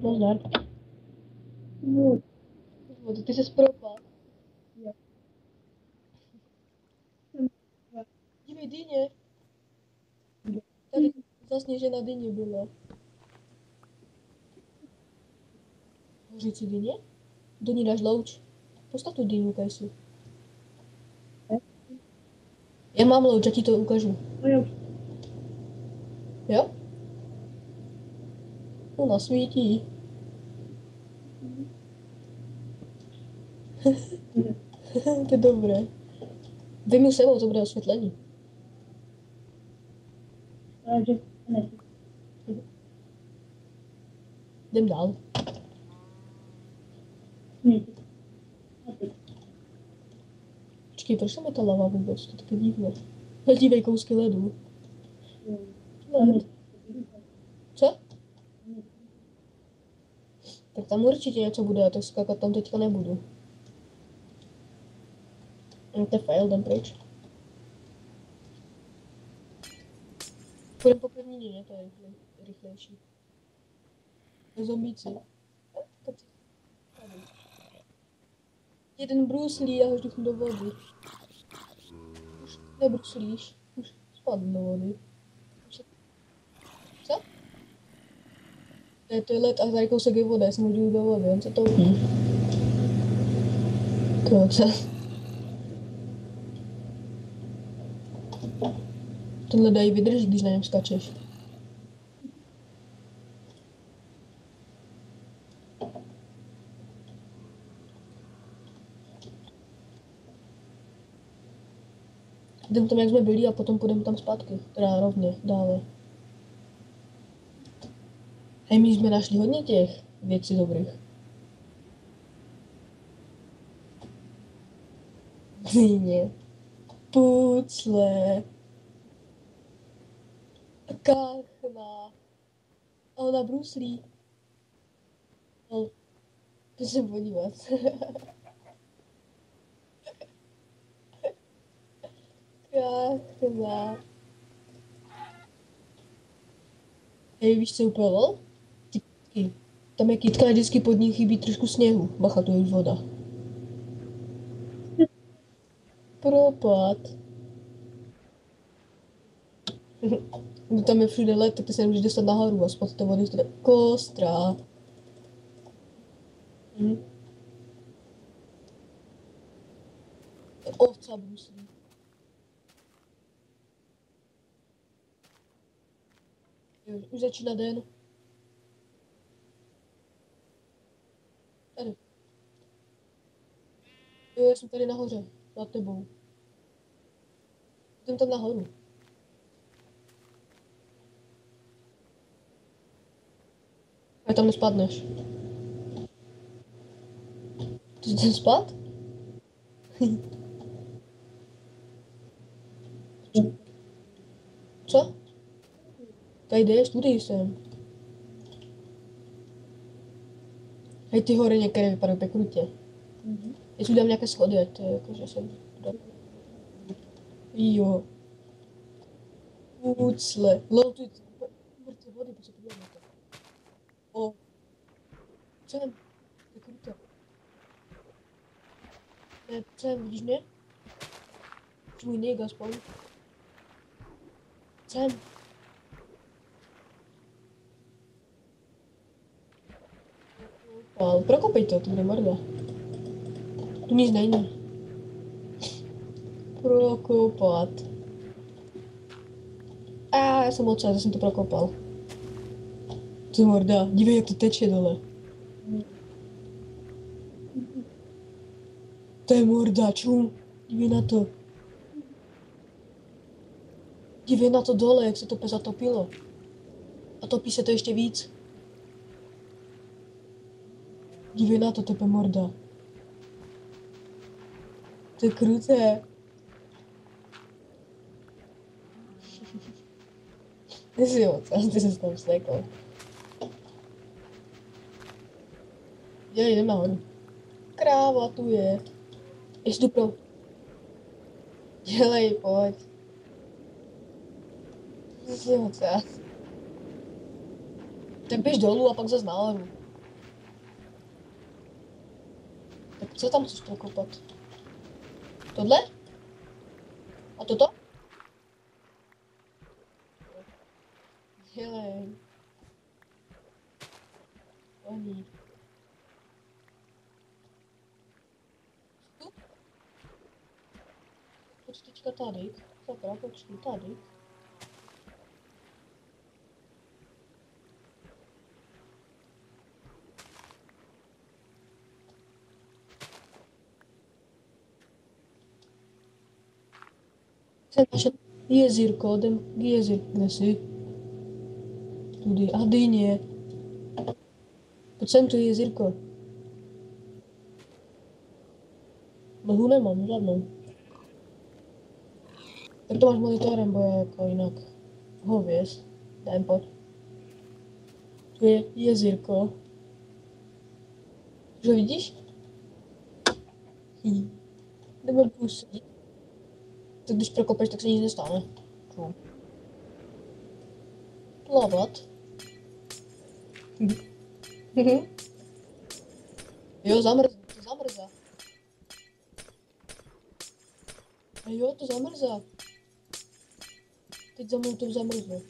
Nazdar. Ty se propal. Dívej, dýně. Tady zasněžená dýně byla. Hořící dýně? Do ní dáš louč. Postav tu dýnu, Kajsu. Já mám louč, já ti to ukážu. No jo. Jo? Ona svítí. To je dobré. Vyjmu sebou, to bude osvětlení. Takže ne. Jdem dál. Počkej, proč tam je ta lava vůbec? To je taky divné. Dívej kousky ledu. Led. Co? Tak tam určitě něco bude, tak skakat tam teďka nebudu. To je fail, jdem pryč. Půjdem po pevnině, to je rychlejší. Zombíci. Tak si tady. Jeden bruslí a ho žduchnu do vody. Už nebruslíš, už spadl do vody. Co? To je led a tady kousek je voda, já jsem hodil do vody, on se toupí. Tohle dají vydrží, když na něm skačeš. Jdem tam, jak jsme byli, a potom půjdeme tam zpátky. Teda rovně, dále. Hej, my jsme našli hodně těch věcí dobrých. Dýně. Pucle. Kachna. A ona bruslí. No, to se podívat. Kachna. Hej, víš co úplně lol? Ty kytky. Tam je kytka a vždycky pod ní chybí trošku sněhu. Bacha, to je už voda. Propad. No tam je všude led, tak ty se nemůžeš dostat nahoru a spod té vody je kostra. Ovca bruslí. Jo, už začíná den. Tady. Jo, já jsem tady nahoře, nad tebou. Jdem tam nahoru. A tam nespadneš. Ty jsi tam spát? Co? Tady jdeš, tudy jsem. Hej, ty hory některé vypadají úplně krutě. Jestli dám nějaké schody, ať to je jako, že jsem... Jo. Pucle. Lol, tu je mrtvé vody, pojď se podívat na to. O. Sem. To je kruté. Ne, sem, vidíš mě? Už můj nig aspoň. Sem. Ale prokopej to bude morda. Tu nic není. Prokopat. A já jsem odsaď, já jsem to prokopal. Ty morda, dívej, jak to teče dole. To je morda, čum. Dívej na to. Dívej na to dole, jak se to zatopilo. A topí se to ještě víc. Dívej na to, tepe morda. To je kruté. Ty si ty se tam stekl. Jdem nahoru. Kráva tu je. Ještě pro. Dělej, pojď. Ty si tak běž dolů a pak zase nahoru. Tak co tam chceš prokopat? Tohle? A toto? Dělej. Oni. Tu? Pojď teďka tady. Sakra, počkej, tady. Jsem našel jezírko, jdem k jezírku, kde jsi? Tudy, a dyně. Pojď sem, tu je jezírko. Mlhu nemám, žádnou. Tak to máš monitorem, bo je jako jinak. Hověz. Jdem, pojď. Tu je jezírko. Už ho vidíš? Jdeme pustit. Tak když prokopeš, tak se nic nestane. No. Plavat. Jo, zamrzá, to zamrzá. A jo, to zamrzá. Teď za mnou to zamrzlo.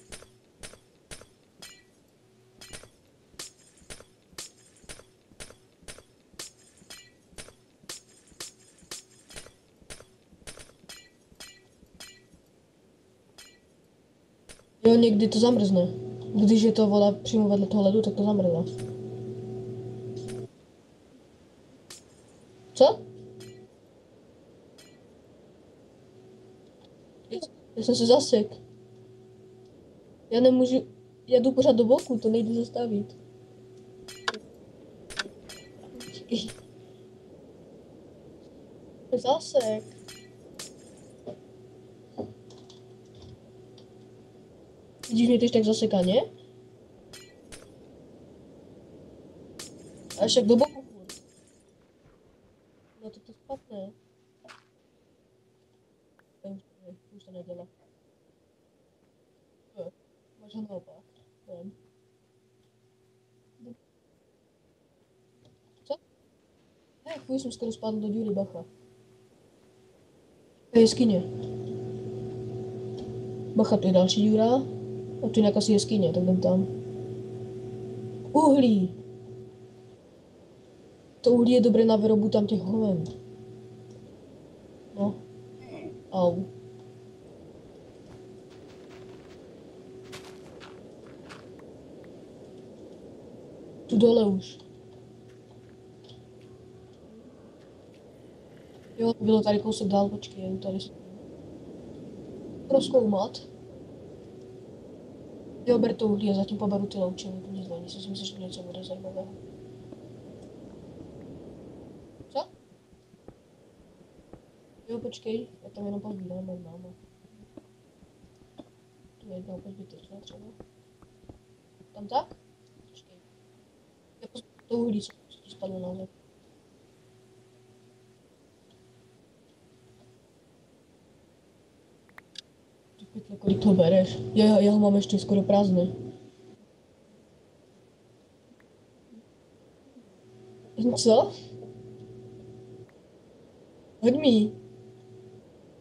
Jo, někdy to zamrzne. Když je to voda přímo vedle toho ledu, tak to zamrzá. Co? Já jsem se zasek. Já nemůžu, já jdu pořád do boku, to nejde zastavit. Zasek. Vidíš mě teď tak zasekaně? A však do boku furt. No to spadne. Už to nedělá. Jo, máš ho naopak. Vem. Co? Hej, fuj, jsem skoro spadl do díry, bacha. To je jeskyně. Bacha, tu je další díra. A tu je nějaká asi jeskyně, tak jdem tam. Uhlí. To uhlí je dobré na výrobu tam těch hoven. No. Au. Tu dole už. Jo, bylo tady kousek dál, počkej, tady rozkoumat. Jo, ber to uhlí a zatím poberu ty loučiny, to nic není, si myslím, že něco bude zajímavého. Co? Jo, počkej, já tam jenom pozbírám, mám. Tu je jedna úplně zbytečná třeba. Tam tak? Počkej. Já pozbírám to uhlí, co ti spadlo na zem. Ty pytle, kolik toho bereš? Já ho mám ještě skoro prázdný. Co? Hoď mi.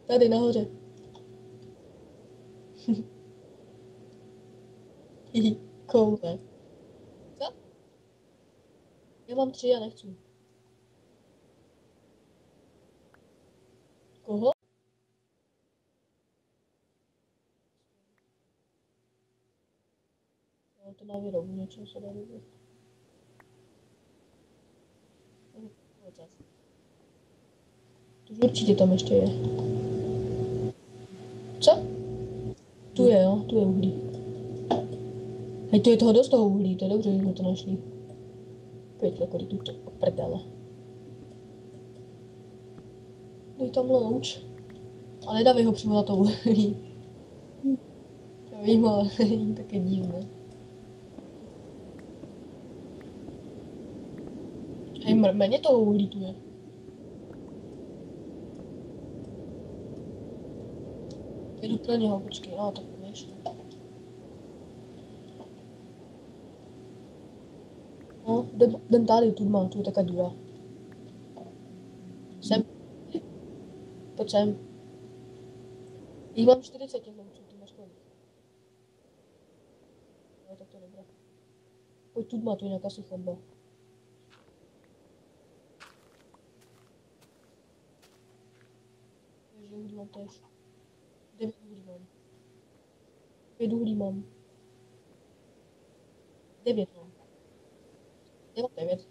Tady nahoře. Koule. Co? Já mám 3, já nechci. Koho? No, to na výrobu něčeho se dá robit. To už určitě tam ještě je. Co? Tu je, jo, tu je uhlí. Hej, tu je toho dost toho uhlí, to je dobře, že jsme to našli. Pět, kolik tu to prdele. Dej tam louč. A nedávej ho přímo na to uhlí. Já vím, ale je také divné. Hej, méně toho uhlí tu je. Jdu pro něho, počkej, no tak víš. No, jdem tady, tu mám, tu je taká díra. Sem. Pojď sem. Jí mám 40 těch loučů, ty máš kolik? No, tak to je dobré. Pojď tu má, tu je nějaká si chodba. Takže uhlí mám tež. 9 uhlí mám. 5 uhlí mám. 9 mám. Já mám 9.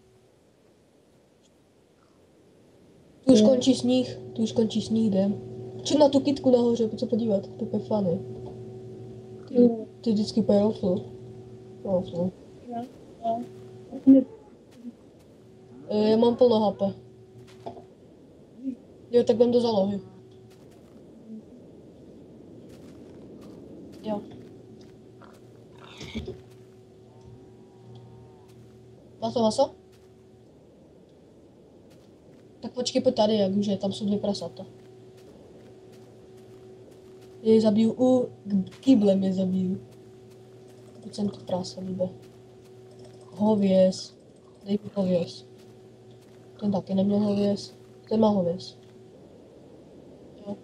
Tu už končí sníh, jdem. Či na tu kytku nahoře, pojď se podívat, to je úplně funny. Ty vždycky úplně rofl. Rofl. Já mám plno HP. Jo, tak vem do zálohy. Jo. Maso? Tak počkej, pojď tady, jak už je, tam jsou 2 prasata. Je zabiju, kýblem je zabiju. Teď jsem to prasa líbe. Hověz. Dej mi hověz. Ten taky neměl hověz. Ten má hověz. Jo.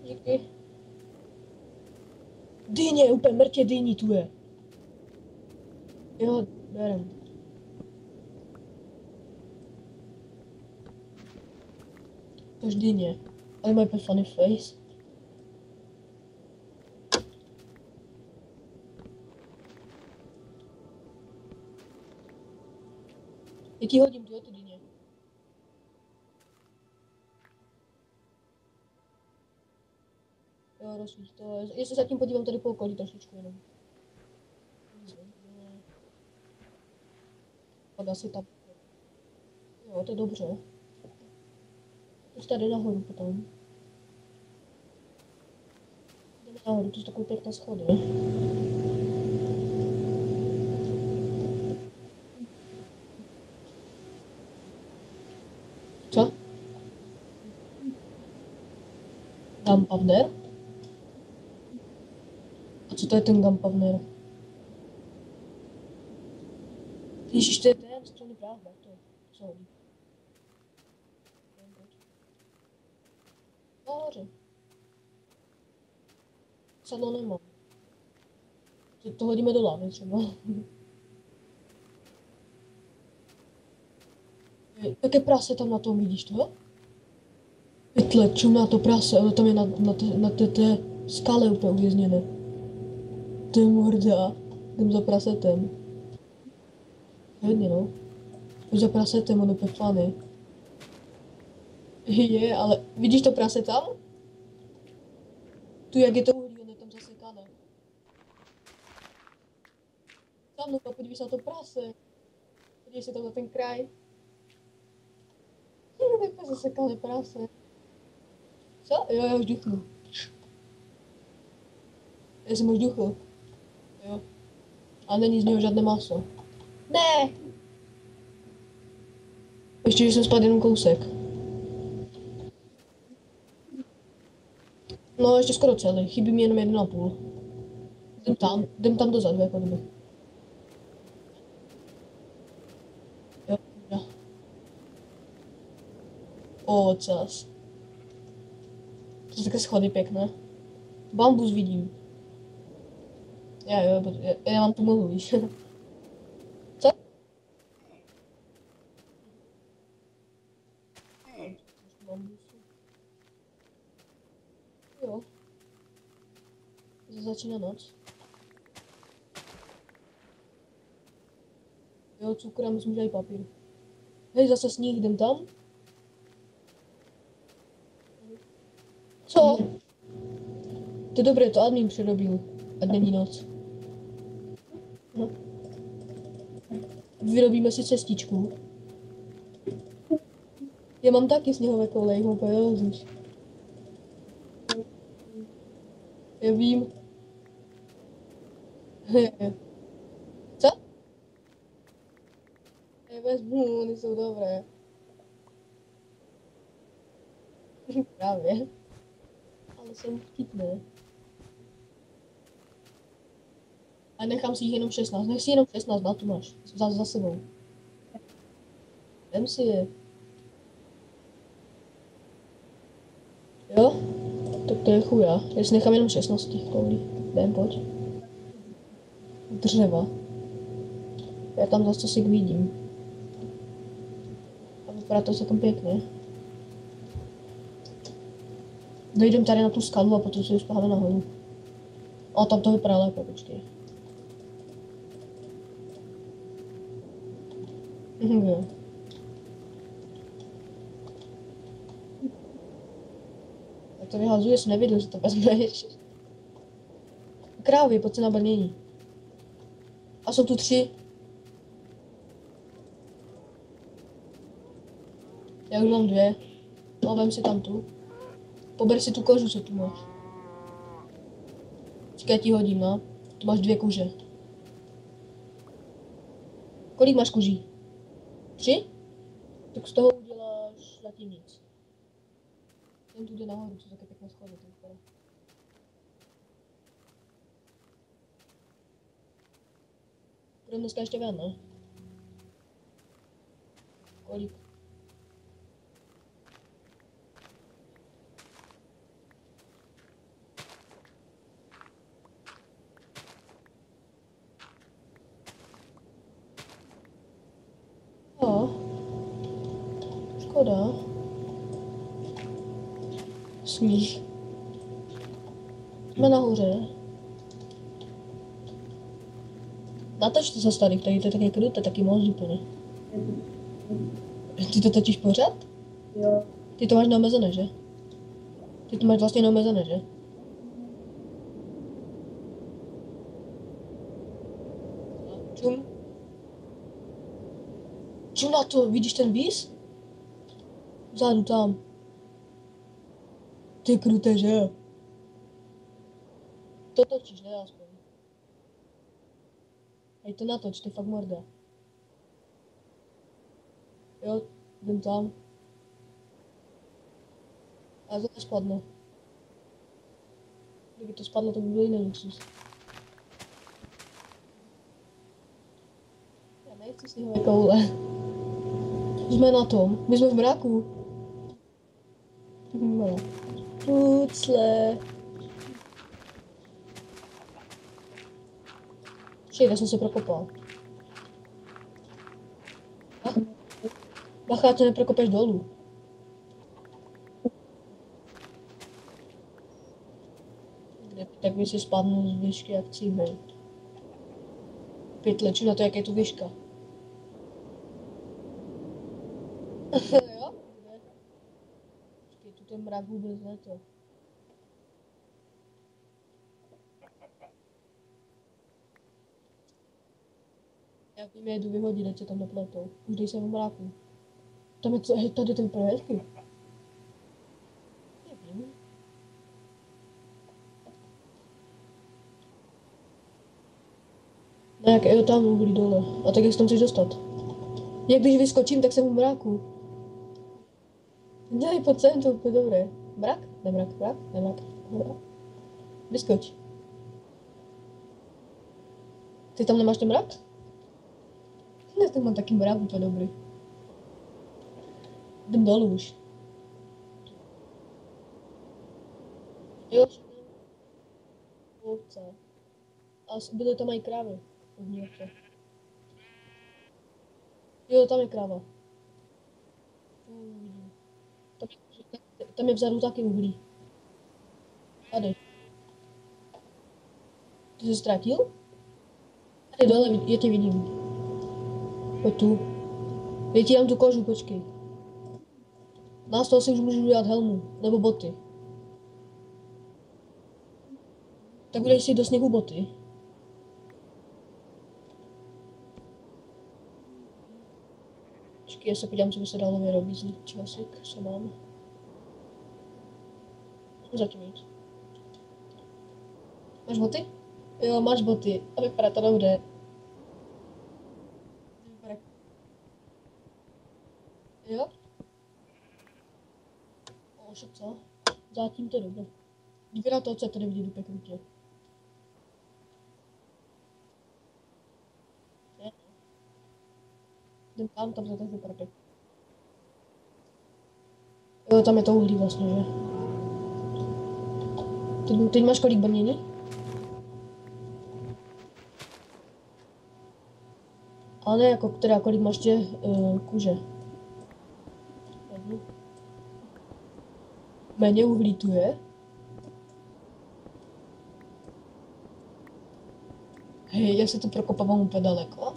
Díky. Dýně, úplně mrtě dýní tu je. Jo, berem. Tož dýně. Ale mají úplně funny face. Já ti hodím ty dýně. Jo, rozsvít to. Já se zatím podívám tady po okolí trošičku jenom. Pak asi tam. Jo, to je dobře. Jsi tady nahoru potom. Jdeme nahoru, to jsou takové pěkné schody. Co? Gunpowder? A co to je ten gunpowder? Ježiš, to je ten střelný práh, to je. Sorry. Nahoře. Sadlo nemám. To hodíme do lávy třeba. Jaké prase tam na tom vidíš toho? Pytle, čumná to prase, ono tam je na té skále úplně uvězněné. To je morda. Jdem za prasetem. Hodně no. Pojď za prasetem, ono je funny. Je, ale vidíš to prase tam? Tu jak je to uhlí, ono je tam zasekané. Tam no, podívej se na to prase. Podívej se tam na ten kraj. To je zasekané prase. Co? Jo, já už duchnu. Já jsem už duchl. Jo. A není z něho žádné maso. Ne! Ještě, že jsem spadl jenom kousek. No, ještě skoro celý. Chybí mi jenom 1,5. Jdem tam dozadu, jako kdyby. Jo, jo. Ocas. To jsou také schody pěkné. Bambus vidím. Já vám pomohu, víš. Co? Bambusu. Jo. Začíná noc. Jo, cukr a myslím, že i papír. Hej, zase sníh, jdem tam? Co? To je dobré, to admin přirobil. Ať není noc. No. Vyrobíme si cestičku. Já mám taky sněhové koule, jich mám úplně rozliš. Já vím. Co? Já vezmu, oni jsou dobré. Právě. Ale jsem vtipné. A nechám si jich jenom 16. Nech si jenom 16, na tu máš. Za sebou. Vem si je. Jo? Tak to je chuja. Já si nechám jenom 16 těch koulí. Jdem, pojď. Dřeva. Já tam zase si vidím. A vypadá to celkem pěkně. Dojdem tady na tu skalu a potom si ji spáháme nahoru. A tam to vypadá lépe, počkej. Jo. Tak to vyhazuje, jsem nevěděl, že to vezmeš. Krávy, pojď se na brnění. A jsou tu 3. Já už mám 2. No, vem si tam tu. Pober si tu kožu, co tu máš. Počkej, já ti hodím, no. Tu máš 2 kůže. Kolik máš kůží? 3? Tak z toho uděláš zatím nic. Jen tu jde nahoru, co taky pěkně schody, to vypadá. Budeme dneska ještě ven, ne? Kolik? Jo. Škoda. Sníh. Jsme nahoře. Natoč to za starý, tady to je taky kruté, taky moc úplně. Ty to točíš pořád? Jo. Ty to máš neomezené, že? Ty to máš vlastně neomezené, že? Čum. Čum na to, vidíš ten víz? Vzadu tam. Ty kruté, že jo? To točíš, ne aspoň. Hej, to natoč, to je fakt morda. Jo, jdem tam. A to spadne. Kdyby to spadlo, to by byl jiný luxus. Já nechci sněhové koule. Jsme na tom, my jsme v mraku. No. Tucle. Všejde jsem se prokopal. Bacha, to neprokopeš dolů. Kde, tak by si spadnul z výšky jak cíbej. Pytle, na to, jak je tu výška. Jo? Počkej, tu ten mrak vůbec ne to. Já tím jedu vyhodit, ať se tam nepletou. Už dej se v mráku. Tam je co, hej, tady ten projekty. Nevím. Ne, jak jo, tam uhlí dole. A tak jak se tam chceš dostat? Jak když vyskočím, tak jsem v mráku. Dělej po centru, to je dobré. Mrak? Nemrak, mrak, nemrak, nemrak. Vyskoč. Ty tam nemáš ten mrak? Ne, to mám taky mrak, úplně dobrý. Jdem dolů už. Jo, ovce. A byly tam i krávy. Ovce. Jo, tam je kráva. Tam, tam je vzadu taky uhlí. Tady. Ty jsi ztratil? Tady dole, já tě vidím. Pojď tu. Já ti dám tu kožu, počkej. Z toho si už můžu udělat helmu, nebo boty. Tak budeš si do sněhu boty. Počkej, já se podívám, co by se dalo vyrobit z časik, co mám. Zatím nic. Máš boty? Jo, máš boty. A vypadá to dobře. Jo? O, však co? Zatím to je dobré. Díky na to, co tady vidět úplně krutě. Ne? Jdem tam za to vypadá pěkně. Jo, tam je to uhlí vlastně, že? Teď máš kolik brnění? Ale ne jako teda, kolik máš tě kůže. Méně uhlí tu je. Hej, já se to prokopávám úplně daleko.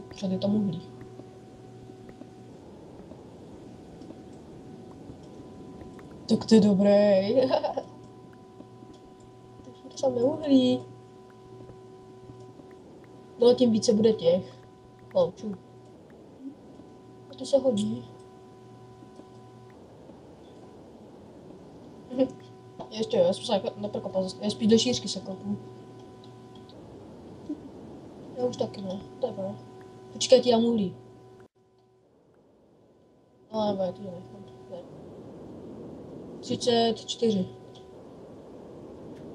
Pořád je tam uhlí. Tak to je dobrý. To samé uhlí. No tím více bude těch loučů. A to se hodí. Ještě jo, já jsem se neprokopal, já spíš do šířky se kopu. Já už taky ne, to je pravda. Počkej, ti dám uhlí. No, nebo já ti nechám. 34.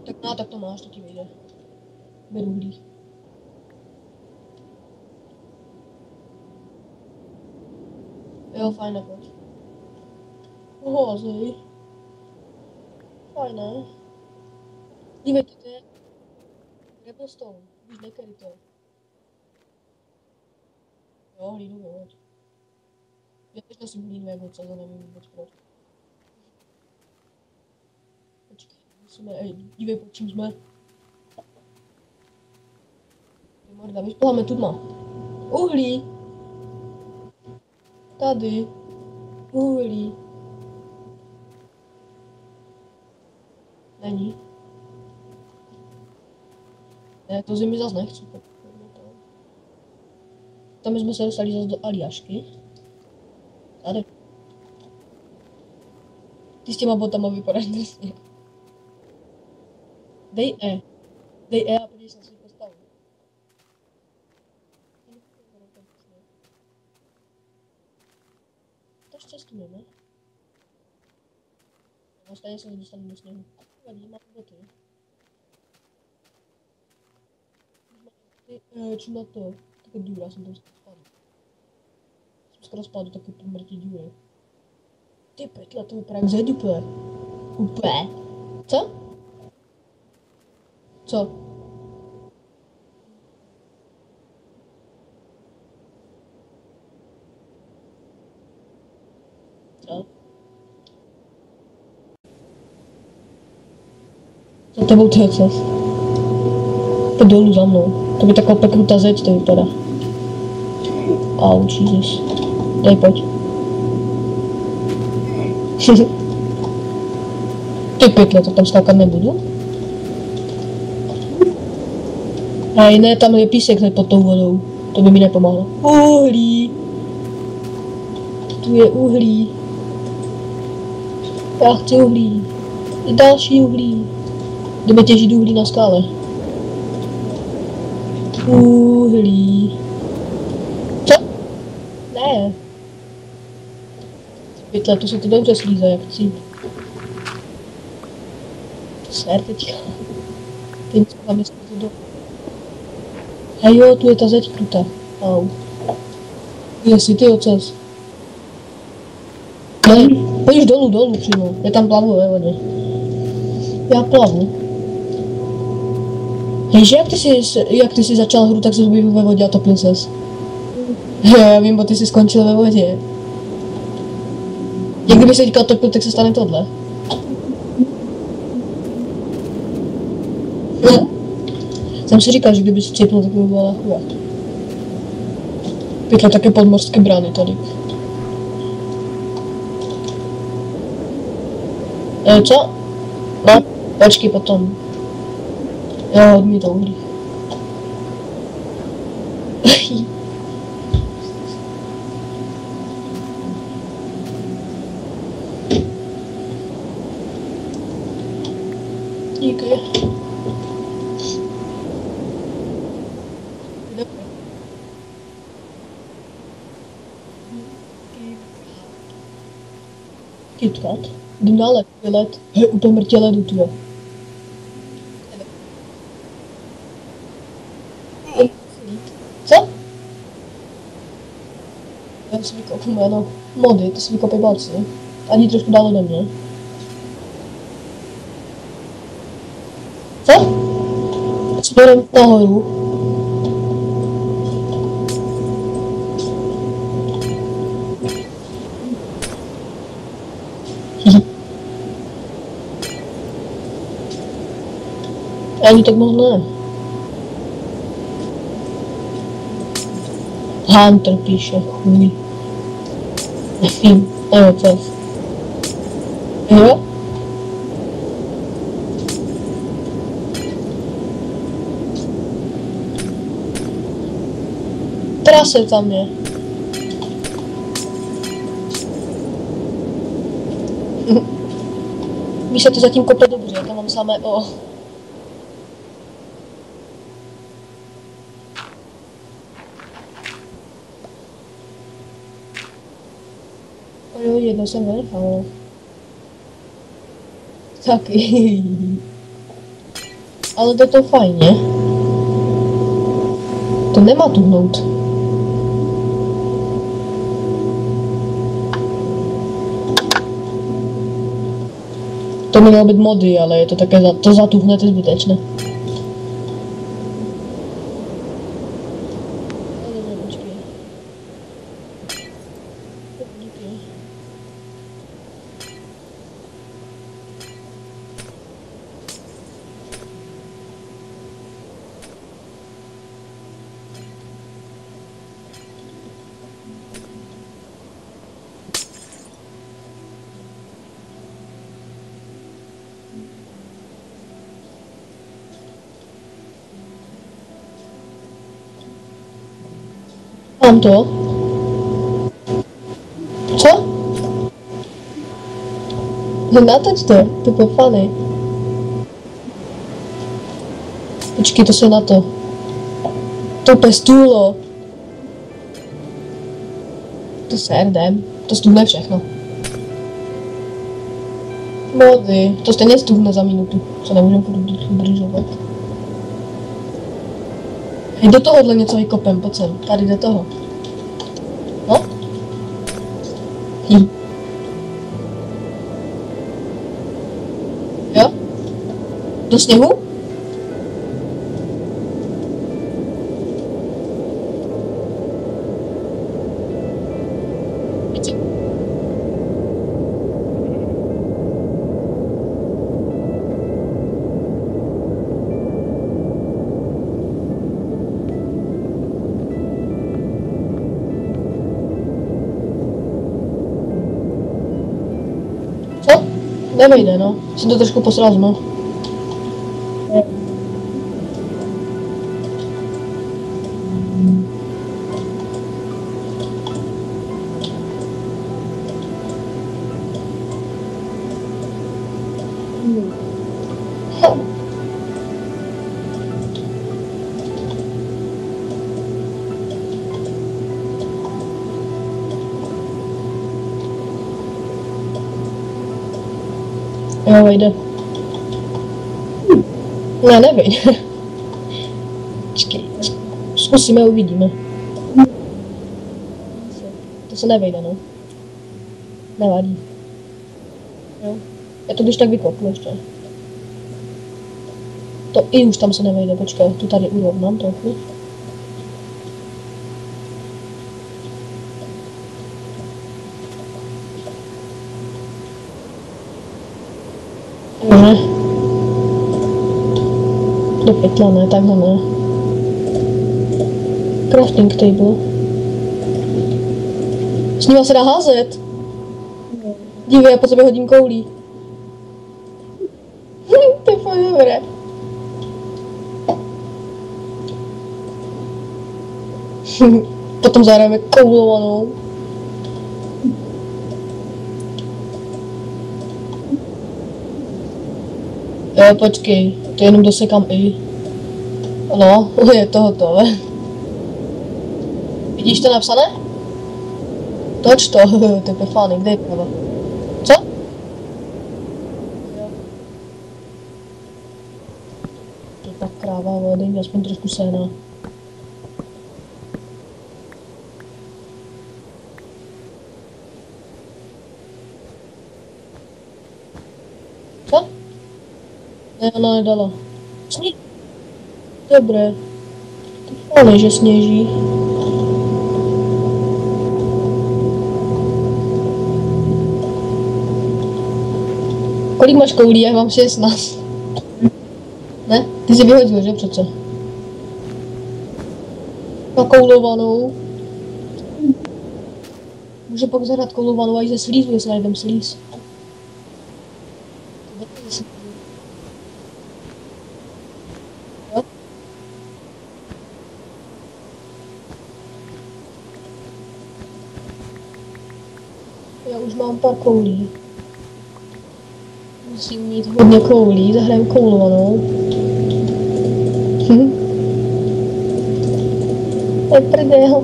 Tak no, tak to máš, to ti vyjde. Beru uhlí. Jo, fajné, pojď. Uhozej. Fajné. Dívejte, to je Rebelstone. Víš, nekedy to je. Jo, hlínu, jo. Já teď nosím hlínu jako co, nevím vůbec proč. Počkej, musíme, dívej, pod čím jsme. Ty morda, vyšpláme tu dma. Uhlí. Tady. Uhlí. Není. Ne, to zimy zas nechci. Tam jsme se dostali zase do Aljašky. Tady. Ty s těma botama vypadáš drsně. Dej E. Dej E a podívej se na svůj postavu. To štěstujeme. No stejně se dostanu do sněhu. Vadí, mám boty. Čím na to? Taky důra, jsem tam spadl. Jsem skoro spadl do taky pomrtí díry. Ty pytle, to vypadá jak zeď úplně. Úplně. Co? Co? Co? Za tebou to je co? Pojď dolů za mnou. To by taková pekrutá zeď to vypadá. Au, Jesus. Dej, pojď. Ty pytle, to tam skákat nebudu. A ne, tam je písek hned pod tou vodou. To by mi nepomáhlo. Uhlí. Tu je uhlí. Já chci uhlí. I další uhlí. Jdeme těžit uhlí na skále. Uhlí. Co? Ne. Pytle, to se to dobře slízá, jak cíp. Ser teďka. Ty něco tam jestli to do... Hej jo, tu je ta zeď krutá. Au. Jestli ty ocas. Ne, pojď dolů přímo. Já tam plavu ve vodě. Já plavu. Hej, že jak ty jsi začal hru, tak jsi byl ve vodě a topil ses. Jo, já vím, bo ty jsi skončil ve vodě. Jak kdyby se teďka topil, tak se stane tohle. Jsem si říkal, že kdyby se cípnul, tak by byla chuja. Pytle také podmořské brány tady. Co? No, počkej potom. Já odmítám uhlí. Díky. KitKat. Jdem na led, je led. Hej, úplně mrtě ledu, tvoje. Co? Já si vykopnu jméno mody, to si vykopej balci. Ani trošku dál ode mě. Co? Směrem nahoru. Ani tak moc ne. Hunter píše, chuj. Nevím, co. Jo? prase tam je. Víš, se to zatím kope dobře, tam mám samé o. Jo, jedno jsem vynechal. Taky. Ale to fajně. To nemá tuhnout. To mělo být mody, ale je to také to zatuhne, to je zbytečné. Mám to? Co? No natoč to bude funny. Počkej, to se na to. To pestůlo. To se rdem. To stuhne všechno. Mody. To stejně stuhne za minutu. Co nemůžeme udržovat. Hej, do tohohle něco vykopem, pojď sem. Tady do toho. No? Jo? Do sněhu? Co? Nevejde, no. Jsem to trošku posral zma. Jo, vejde. Ne, nevejde. Počkej. Zkusíme, uvidíme. To se nevejde, no. Nevadí. Jo. Já to když tak vykopu ještě. To i už tam se nevejde, počkej, tu tady urovnám trochu. Ne. Do pytla, ne, takhle ne. Crafting table. S ním se dá házet. Dívej, já po tebe hodím koulí. To je fakt dobré. Potom zahrajeme koulovanou. Jo, počkej, to jenom dosekám i. No, je to hotové. Vidíš to napsané? Toč to, to je fány, kde je prava? Co? To je tak kráva, ale dej mi aspoň trošku séna. Co? Ne, ona nedala. Sní... Dobré. To je fány, že sněží. Kolik máš koulí? Já mám 16. Ne? Ty jsi vyhodil, že přece? Nakoulovanou. Může pak zahrát koulovanou, až ze slízu, jestli najdem slíz. už mám pár koulí. Musím mít hodně koulí, zahrajem koulovanou. To je prdel.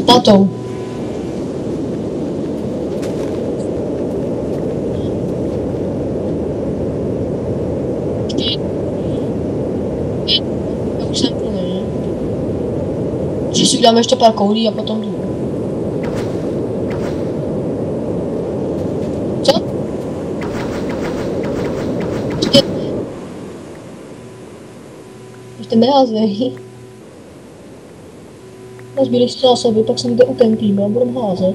Tatou. Já už jsem plný. Že si uděláme ještě pár koulí a potom jdu. Co? Ještě neházej. Nazbírej si zásoby, pak se někde utempíme a budeme házet.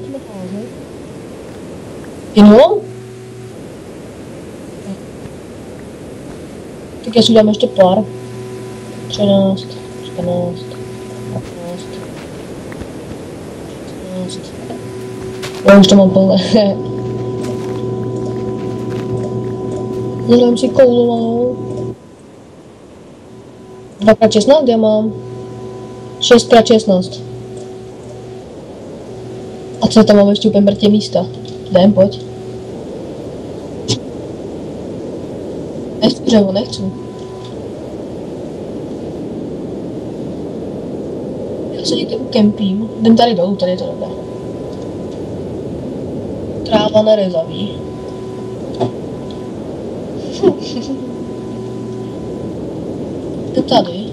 Jenom? Tak já si uděláme ještě pár. 13, 14, 15, 16. Já už to mám plné. Zahrám si koulovanou. 2x16 já mám. 6x16. A co tam máme ještě úplně mrtě místa? Jdem, pojď. Nechci dřevo, nechci. Já se někde ukempím. Jdem tady dolů, tady je to dobré. Tráva nerezaví. Jdem tady.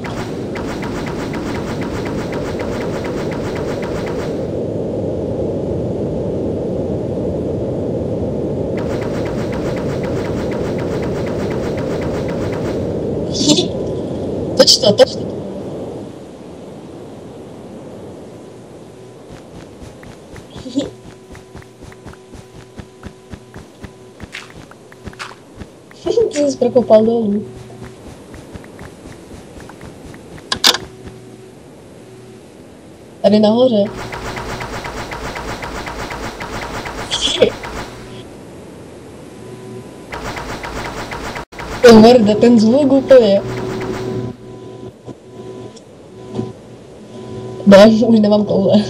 Toč to. Ty jsi prokopal dolů. Tady nahoře. To mrde, ten zvuk úplně. Ne, už nemám koule.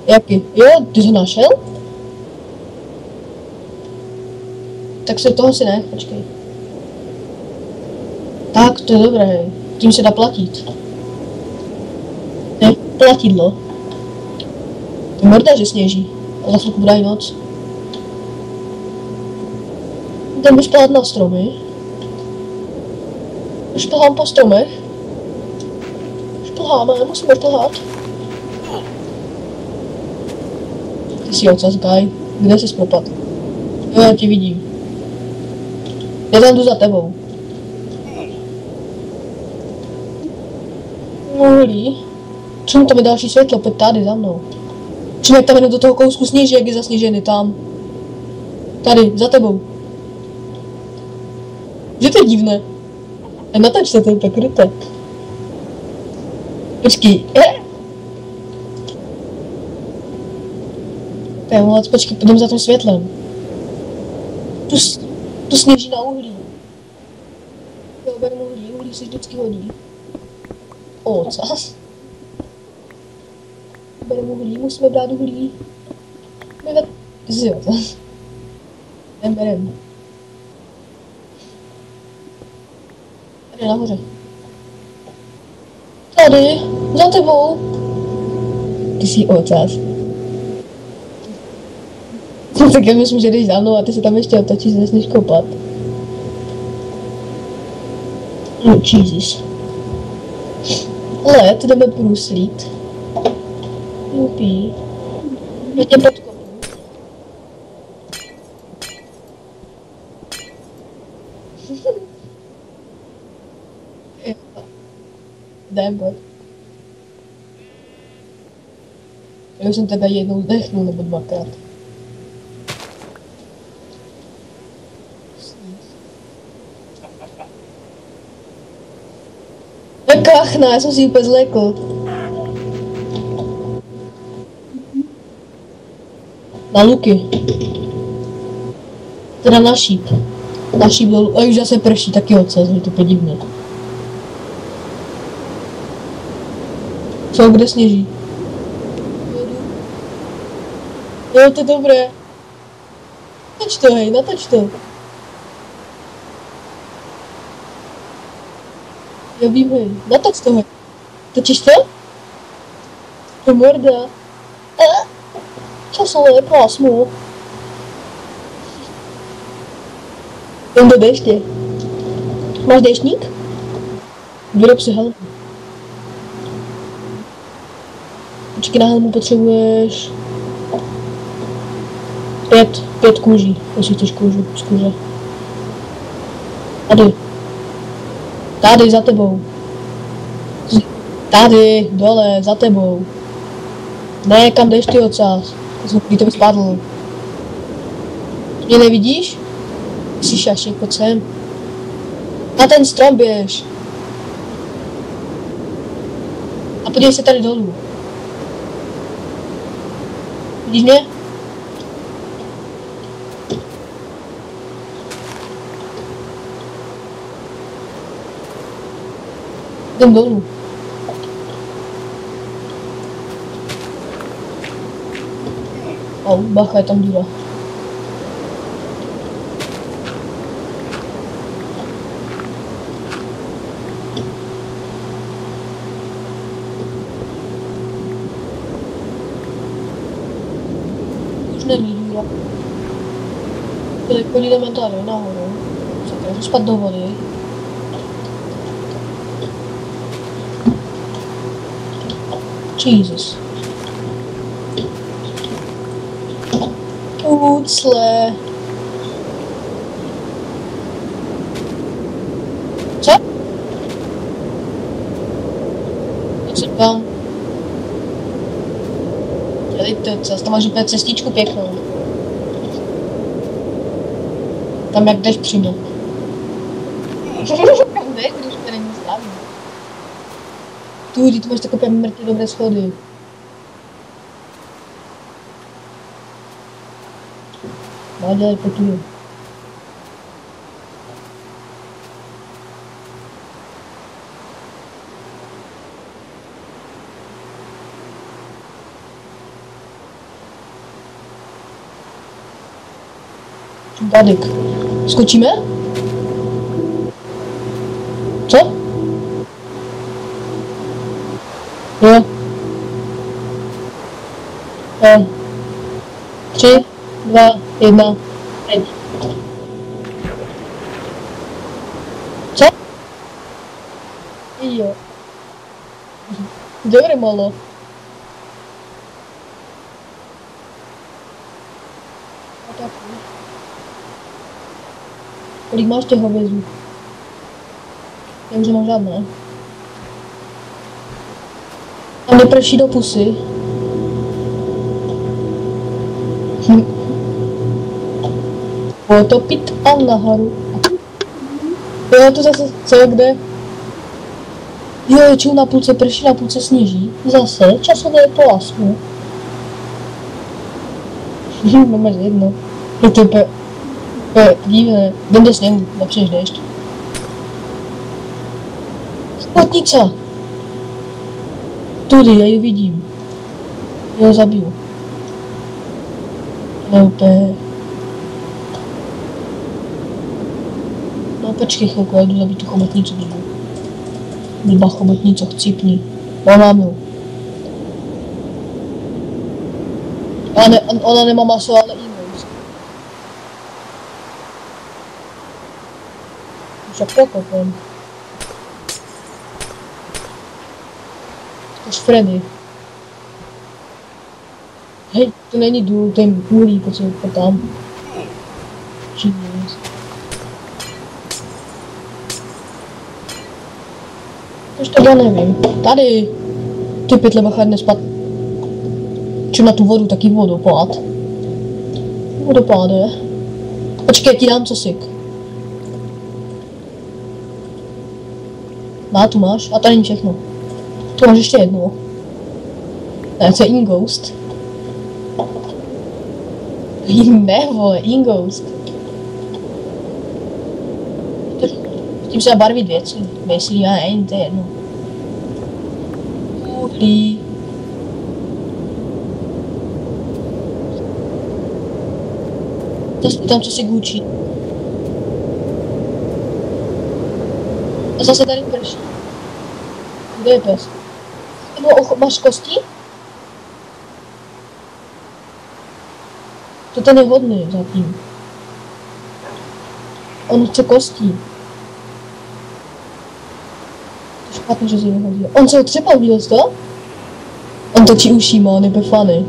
Jaký? Jo, ty jsi ho našel? Tak se toho si ne, počkej. Tak, to je dobré, tím se dá platit. Ne, platidlo. To je morda, že sněží. A za chvilku bude i noc. Jdeme šplhat na stromy. Šplhám po stromech. Šplháme, musíme šplhat. Ty jsi ocas, Guy. Kde jsi propadl? Jo, já tě vidím. Já tam jdu za tebou. Uhlí. Čemu tam je další světlo? Pojď tady za mnou. Čemu tam jdu do toho kousku sněží, jak je zasněžený tam. Tady, za tebou. Že to je divné. Natač se, to je tak kruté. Počkej. Témoc, počkej, půjdeme za tím světlem. Tu sněží na uhlí. Jo, bereme uhlí se vždycky hodí. Ocas. Bereme uhlí, musíme brát uhlí. Ty jsi ocas. Bereme. Tady nahoře. Tady, za tebou. Ty jsi ocas. Tak já myslím, že jdeš za mnou a ty se tam ještě otočíš, nesmíš kopat. No, Jesus. Ale to jdeme bruslít. Jupí. Já tě podkopu. Jdem, pojď. Já už jsem tebe jednou zdechnul, nebo dvakrát. Kachna, já jsem si úplně zlekl. Na luky. Teda na šíp. Na šíp dolů. A už zase prší, taky ocas, je to podivné. Co, kde sněží? Jo, to je dobré. Natoč to, hej, natoč to. Já vím, hej, natoč to, hej. Točíš to? To morda. Časové pásmo. Jdem do deště. Máš deštník? Vyrob si helmu. Počkej, na helmu potřebuješ... 5 kůží, jestli chceš kůžu z kůže. Tady za tebou. Tady, dole, za tebou. Ne, kam jdeš ty ocas? Když to spadl. Mě nevidíš? Jsi šašek, pojď sem. Na ten strom běž. A podívej se tady dolů. Vidíš mě? Jdem dolů. Bacha, je tam díra. Už není díra. Tak jdeme tady nahoru. Sakra, spad do vody. Jesus. Pucle. Co? Pojď se tam. Dělejte, tam máš úplně cestičku pěknou. Tam jak jdeš přímo. Ne, když to není slavný. Tu máš takové mrtvé dobré schody. No, dělej potuju. Dadek. Skočíme? Co? Jo. 3, 2, 1, teď. Co? Jo. Dobré malo. Kolik máš těch hovězů? Já už nemám žádné. A neprší do pusy. Potopit a nahoru. Jo, to zase, co, kde? Jo, čil na půlce prší, na půlce sněží. Zase, časové pásmo. No máš jedno. No to je divné. Jdem do sněhu, nepřeješ déšť. Spotnica! Tudy, já ji vidím. Já ho zabiju. No počkej chvilku, já jdu zabít tu chobotnicu druhou. Blbá chobotnico, chcípni. Mám ju. Ona nemá maso, ale e-mails. Však pokopem. To je Freddy. Hej, to není důl, to je můlí, pojď tam. Genius. Už to já nevím. Tady. Ty pytle bacha nespad. Čím na tu vodu, taky vodopád. Vodopád je. Počkej, ti dám cosik. Tu máš, a to není všechno. Tu máš ještě jedno. Ne, to je Inghost. Ne, vole, Ingoust. Tím se dá barvit věci. Myslí, já nevím, to je jedno. Uhlí. Zase tam co si Gucci. A zase tady prší. Kde je pes? Nebo máš kosti? To ten je hodný zatím. On chce kostí. To je špatně, že si nehodí. On se otřepal, viděl jsi to? On točí ušíma, on je pefaný.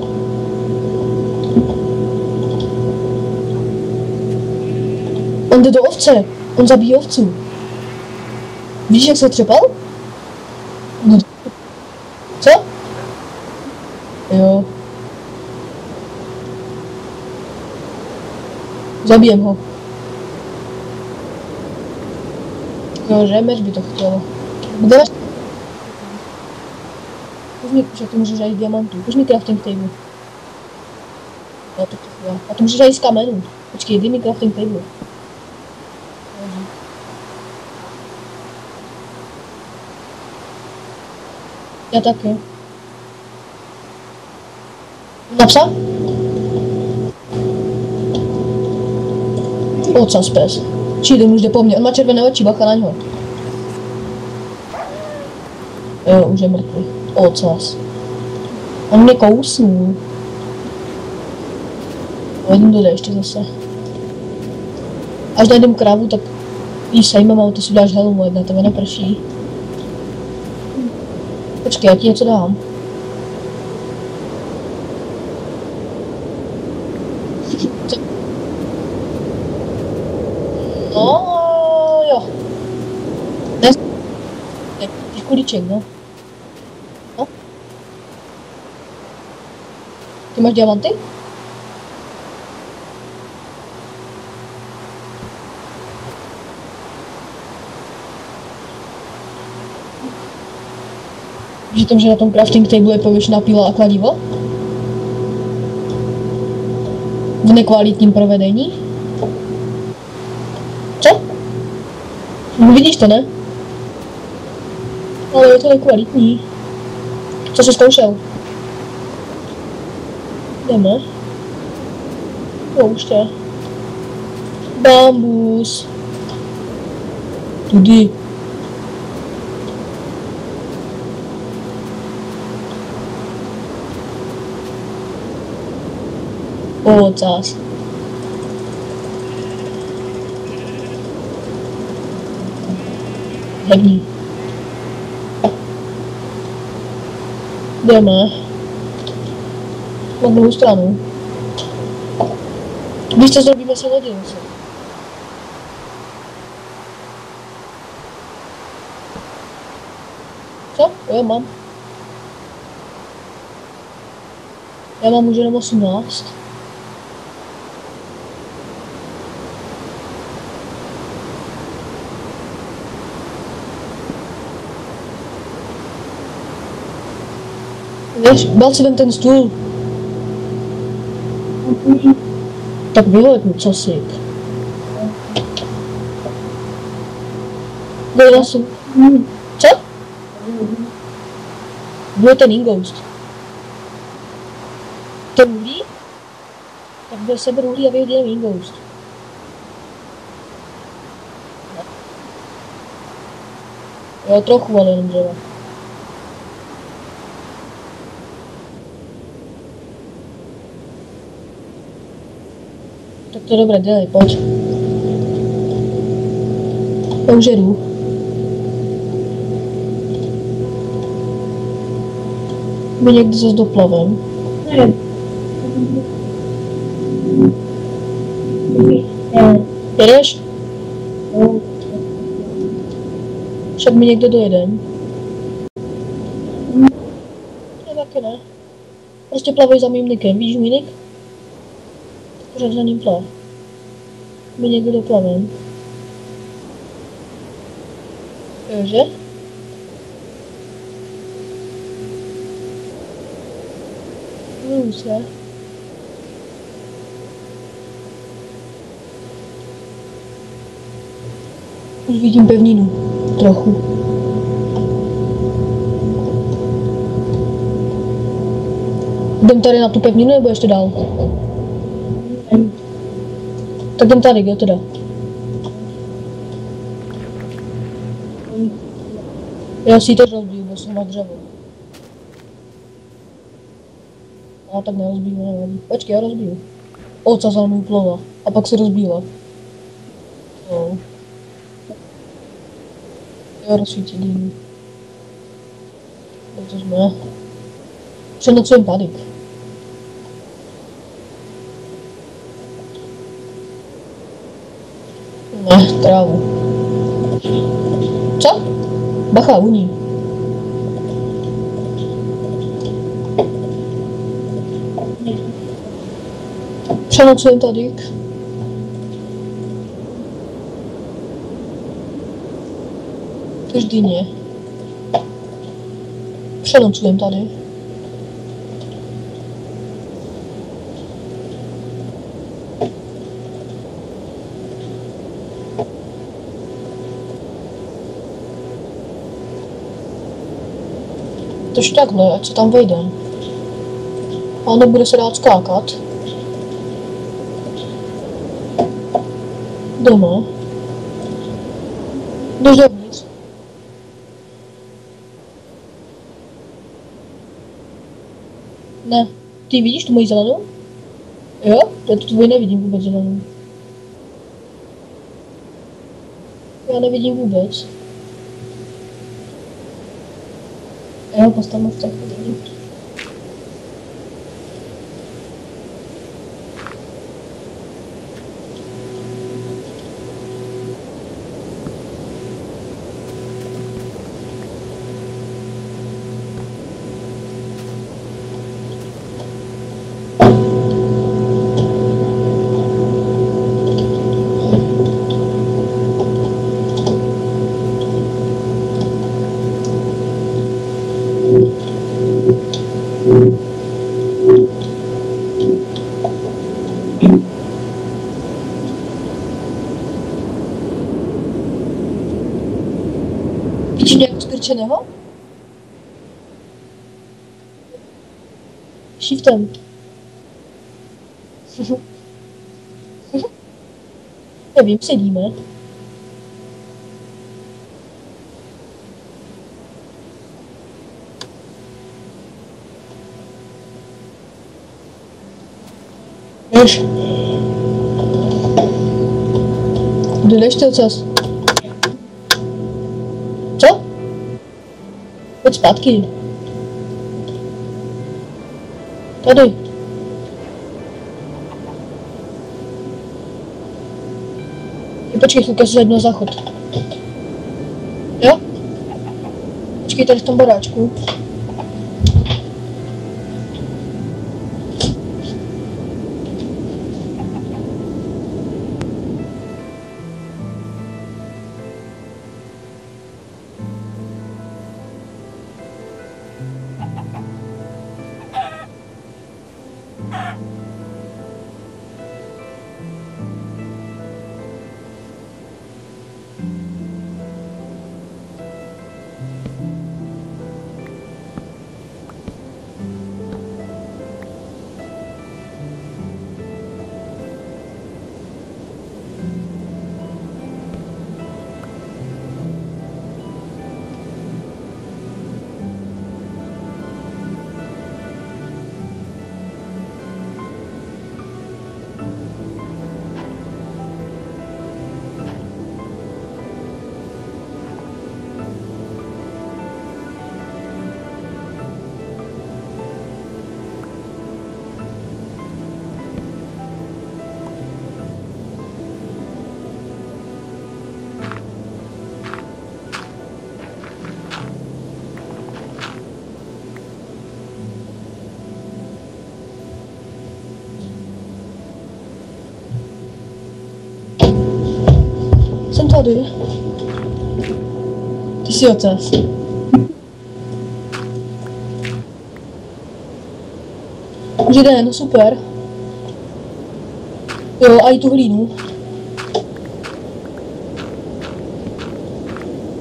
On jde do ovce. On zabíjí ovcu. Víš, jak se otřepal? No. Co? Jo. Zabijem ho. Jo, že meč by to chtělo. Kde máš? Už mi, že to můžeš najít diamantů. Už mi crafting table. No, to chvíle. A to můžeš najít z kamenů. Počkej, dej mi crafting table. Já taky. Napsal? Ocas pes. Číde, už jde po mně. On má červené oči, bacha na něho. Jo, už je mrtvý. Ocas. On mě kousnul. Jdem do ještě zase. Až najdem krávu, tak jí sejmem a ty si dáš helmu, jedna tebe neprší. Počkej, já ti něco dám. Co? No, jo. Ne, je kulíček, no. No. Ty máš diamanty? Víš, že na tom crafting table je pověšená píla a kladivo? V nekvalitním provedení? Co? No vidíš to, ne? Ale je to nekvalitní. Co jsi zkoušel? Jdeme. Pouště. Bambus. Tudy. Ocas. Hebni. Jdeme. Na druhou stranu. Víš, co zrobíme se hodince? Co? Jo, mám. Já mám už jenom 18. Víš, bál si vem ten stůl. Tak vyhoď mi časík. Dojela jsem. Co? Byl ten Ingoust. Ten uhlí? Tak byl seber uhlí a vyhodí jenom Ingoust. Jo, trochu, ale jenom dřeva. Tak to dobré, dělej, pojď. Já už jedu. My někdy zase doplavem. Jedeš? Však mi někdo dojedem. Ne, taky ne. Prostě plavej za mým nikem, víš můj nick? Pořád za ním plav. My někdo doplavem. Jože? Se. Už vidím pevninu. Trochu. Jdem tady na tu pevninu, nebo ještě dál? Tak jdem tady, kde teda? Já si ji teď rozbiju, bo jsem má dřevo. A tak nerozbiju, nevadí. Počkej, já rozbiju. Oca za mnou plova. A pak se rozbíla. No. Jo, rozsvítění. Tak to jsme. Přenocujeme tady. Ne, trávu. Co? Bacha, uní. Přenocujeme tady. To vždy ne. Přenocujeme tady. Tož takhle, ať se tam vejdem. A nebude se dát skákat. Doma. Jdeš dovnitř. Ne. Ty vidíš tu moji zelenou? Jo? Já tu tvoji nevidím vůbec zelenou. Já nevidím vůbec. Jo, postavím v tak vidím. Vidíš nějak skrčeného? Shiftem. Nevím, sedíme. Jdeš. Kde jdeš ty ocas? Co? Pojď zpátky. Tady. Počkej, chvilka se zajdu na záchod. Jo? Počkej tady v tom baráčku. Jsem tady. Ty jsi ocas. Už jde, no super. Jo, a i tu hlínu.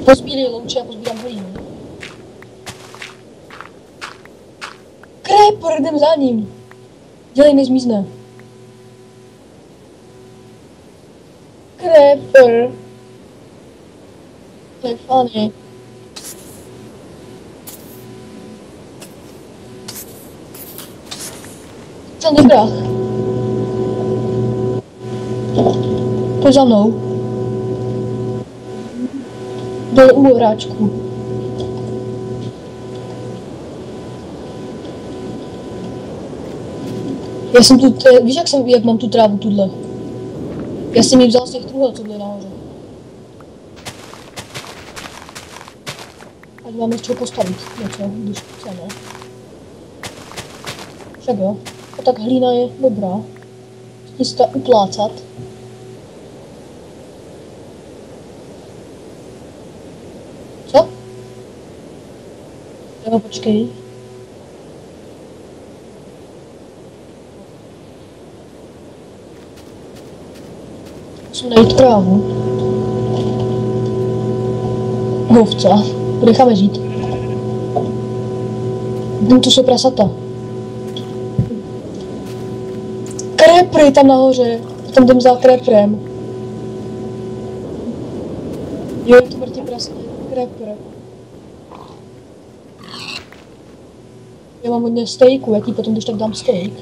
Pozbírej louče a pozbírám hlínu. Creeper, jdem za ním. Dělej, nezmízne. Creeper. To je funny. Celý brach. Pojď za mnou. Dole u hráčku. Já jsem tu, víš jak mám tu trávu tuhle? Já jsem ji vzal z těch truhel, co byly nahoře. Ať máme z čeho postavit něco, když chceme. Však jo. A tak hlína je dobrá. Chci si to uplácat. Co? Jo, počkej. Musím najít trávu. Hovca. Necháme žít. To jsou prasata. Creepery tam nahoře. Tam jdem za creeperem. Jo, je to mrtě prasný. Creeper. Já mám hodně steaků, jaký potom když tak dám steak.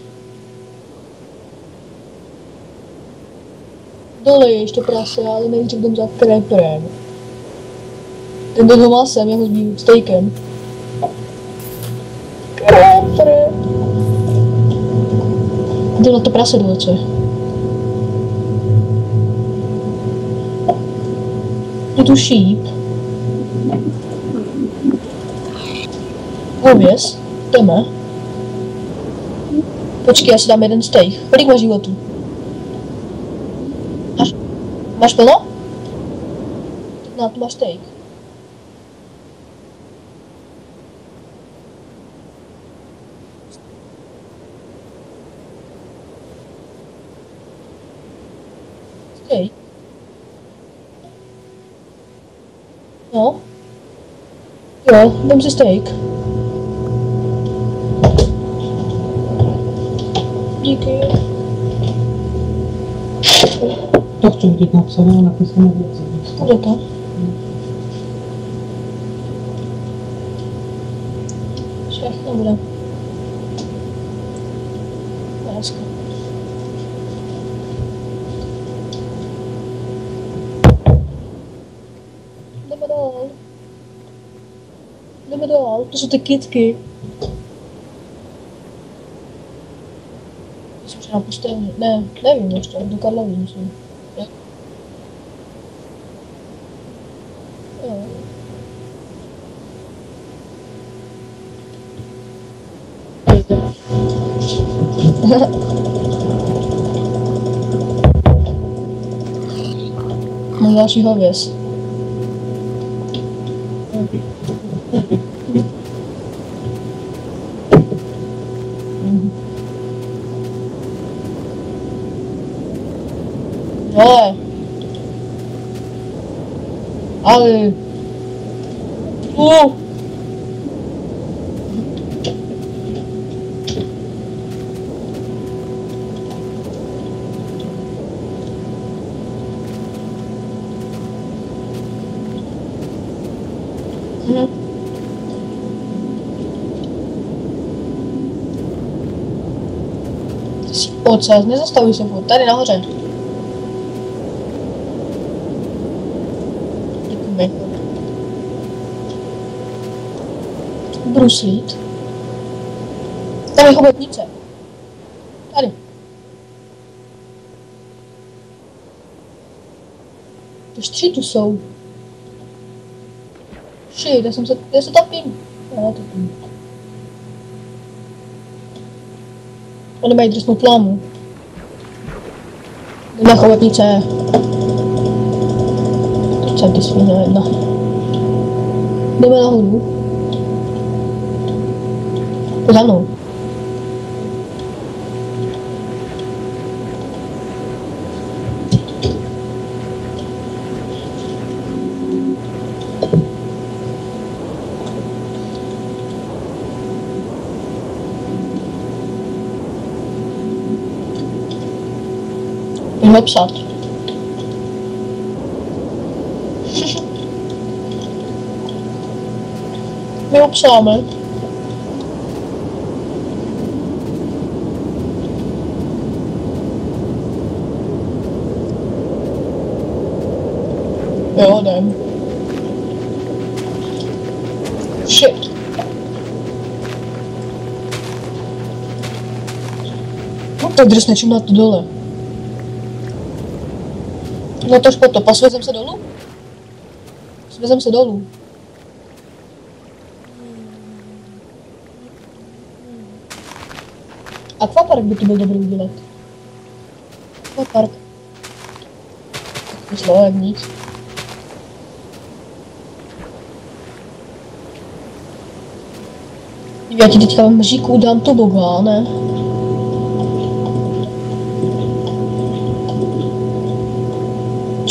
Dole je ještě prase, ale nejdřív jdem za creeperem. Ten do toho masem, já ho zbiju steakem. Creeper. Jdu na to prase do oce. Je tu šíp. Hověz. Jdeme. Počkej, já si dám jeden steak. Kolik máš životů? Máš plno? No, tu máš steak. Steak? No. Jo, dám si steak. Díky. To chci vidět napsané a napísané věci. Kde to? Všechno bude. Láska. Jdeme dál. Jdeme dál. To jsou ty kytky. Myslím, že nám postavili. Ne, nevím ještě. Do Karlovy myslím. Mám další hověz. Ne. Ale. Ty jsi ocas, nezastavuj se furt, tady nahoře. Děkujeme. Bruslít. Tady je chobotnice. Tady. To 3 tu jsou. Shit, já se topím. Já netopím. Oni mají drsnou plámu. Jdeme chobotnice. To jsem ty svíně jedna. Jdeme nahoru. Za mnou. Pojď ho psát. My ho psáme. Jo, jdem. Shit. No tak drsnečím na to dole. No to špatno, a svezem se dolů? Svezem se dolů. Aquapark by to byl dobrý udělat. Aquapark. Myslel jak nic. Já ti teďka v mříku dám tobogán, ne?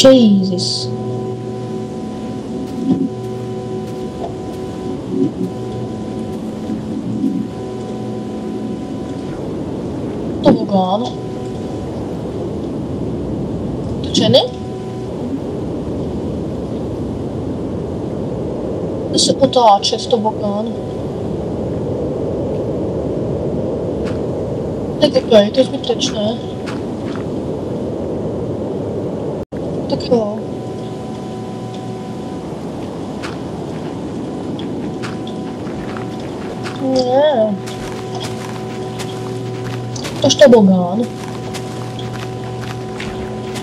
Jesus. Tobogán. Točeny? Jde se otáčet tobogán. Tak okej, to je zbytečné. Tak jo. Ne. Tož tobogán.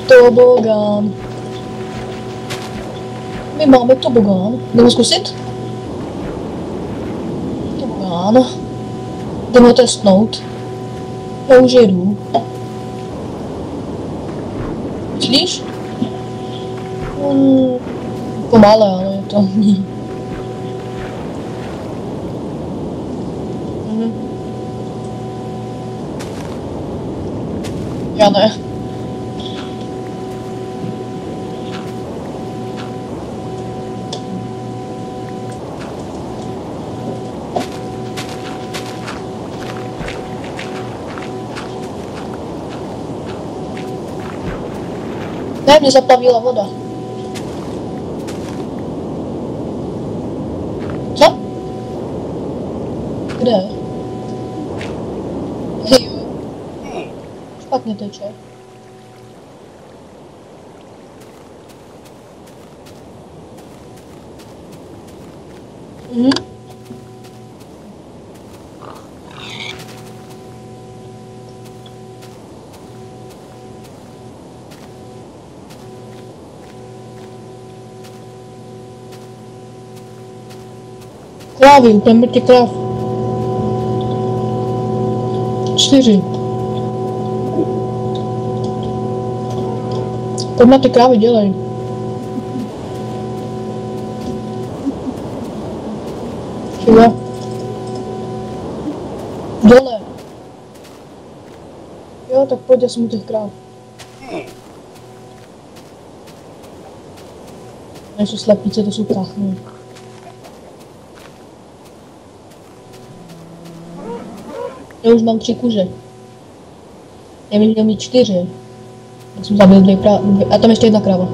Tobogán. My máme tobogán. Jdeme zkusit? Tobogán. Jdeme ho testnout. Já už jedu. Myslíš? Pomale, ale je to. Já ne. Ne, mě zaplavila voda. Co? Kde? Jo. Špatně teče. Mhm. Krávy, úplně mrtě kráv. 4. Tohle ty krávy dělej. Chyba. Dole. Jo, tak pojď, já jsem u těch kráv. Nejsou slepice, to jsou kachny. Já už mám 3 kuře. Já bych měl mít 4. Tak jsem zabil 2 krávy. A tam ještě 1 kráva.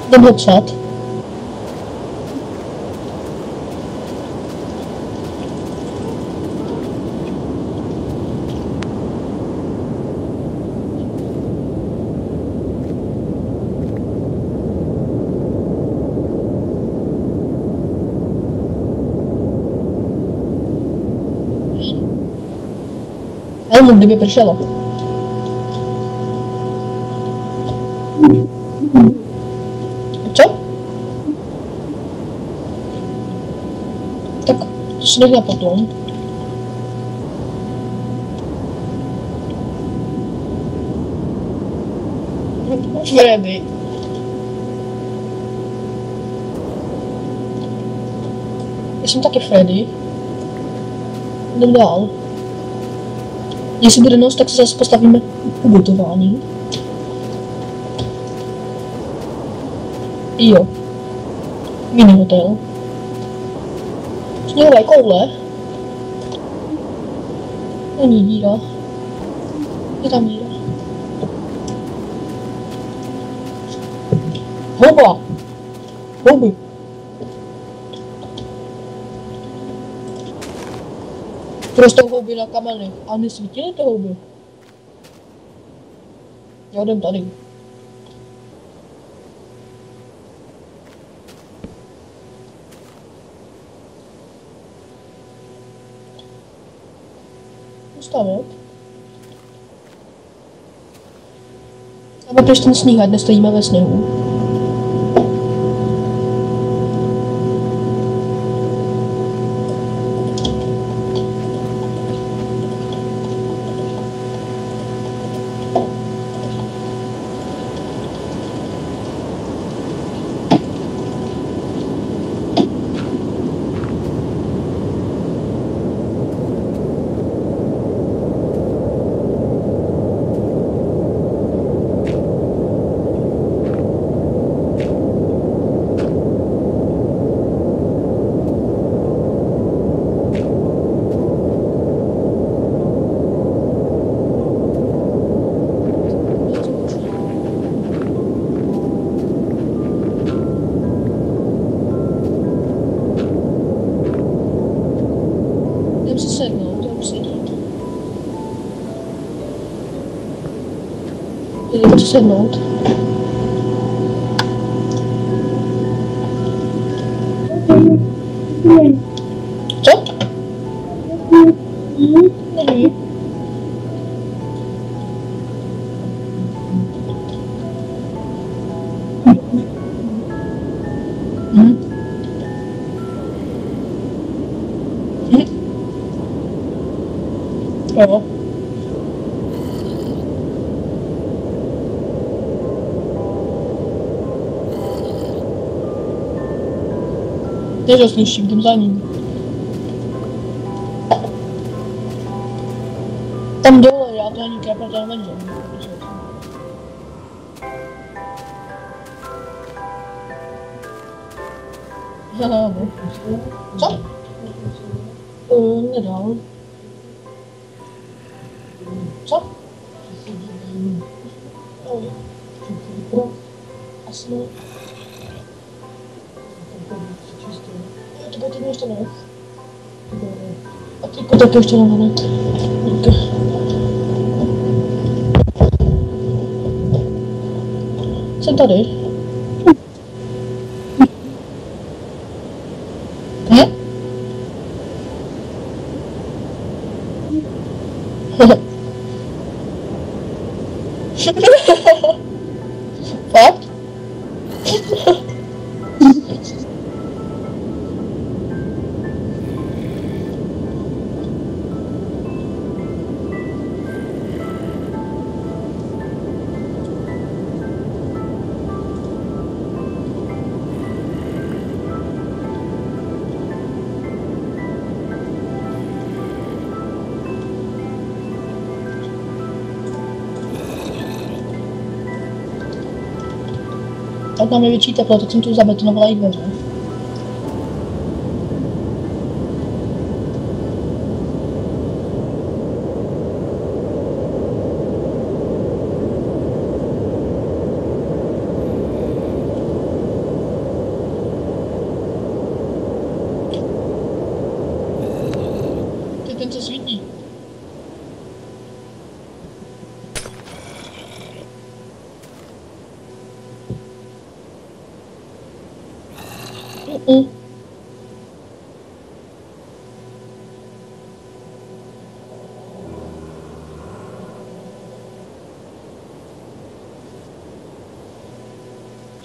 Jdem ho psát. Helmu, kdyby pršelo. Co? Tak, to si nechá potom. Freddy. Já jsem taky Freddy. Jdem dál. Jestli bude noc, tak se zase postavíme ubytování. Jo. Mini hotel. Sněhové koule. Není díra. Je tam díra. Houba! Houby! Prostou houby na kameny. A nesvítily ty houby. Já jdem tady. Ustavit. A pak ten sníh, ať nestojíme ve sněhu. Jdem si sednout, jdem sedít. Jdem si sednout. Co? Nevím. Jo. Teď ho slyším, jdem za ním. Tam dole, já to ani krapata nemenžím. Haha, co? Nedal. Co? Asi ne. To bude ještě ne. A ty taky ještě ne. Jsem tady. Hm? Fakt? Tak nám je větší teplo, tak jsem tu zabetonovala i dveře. Ten se svítí.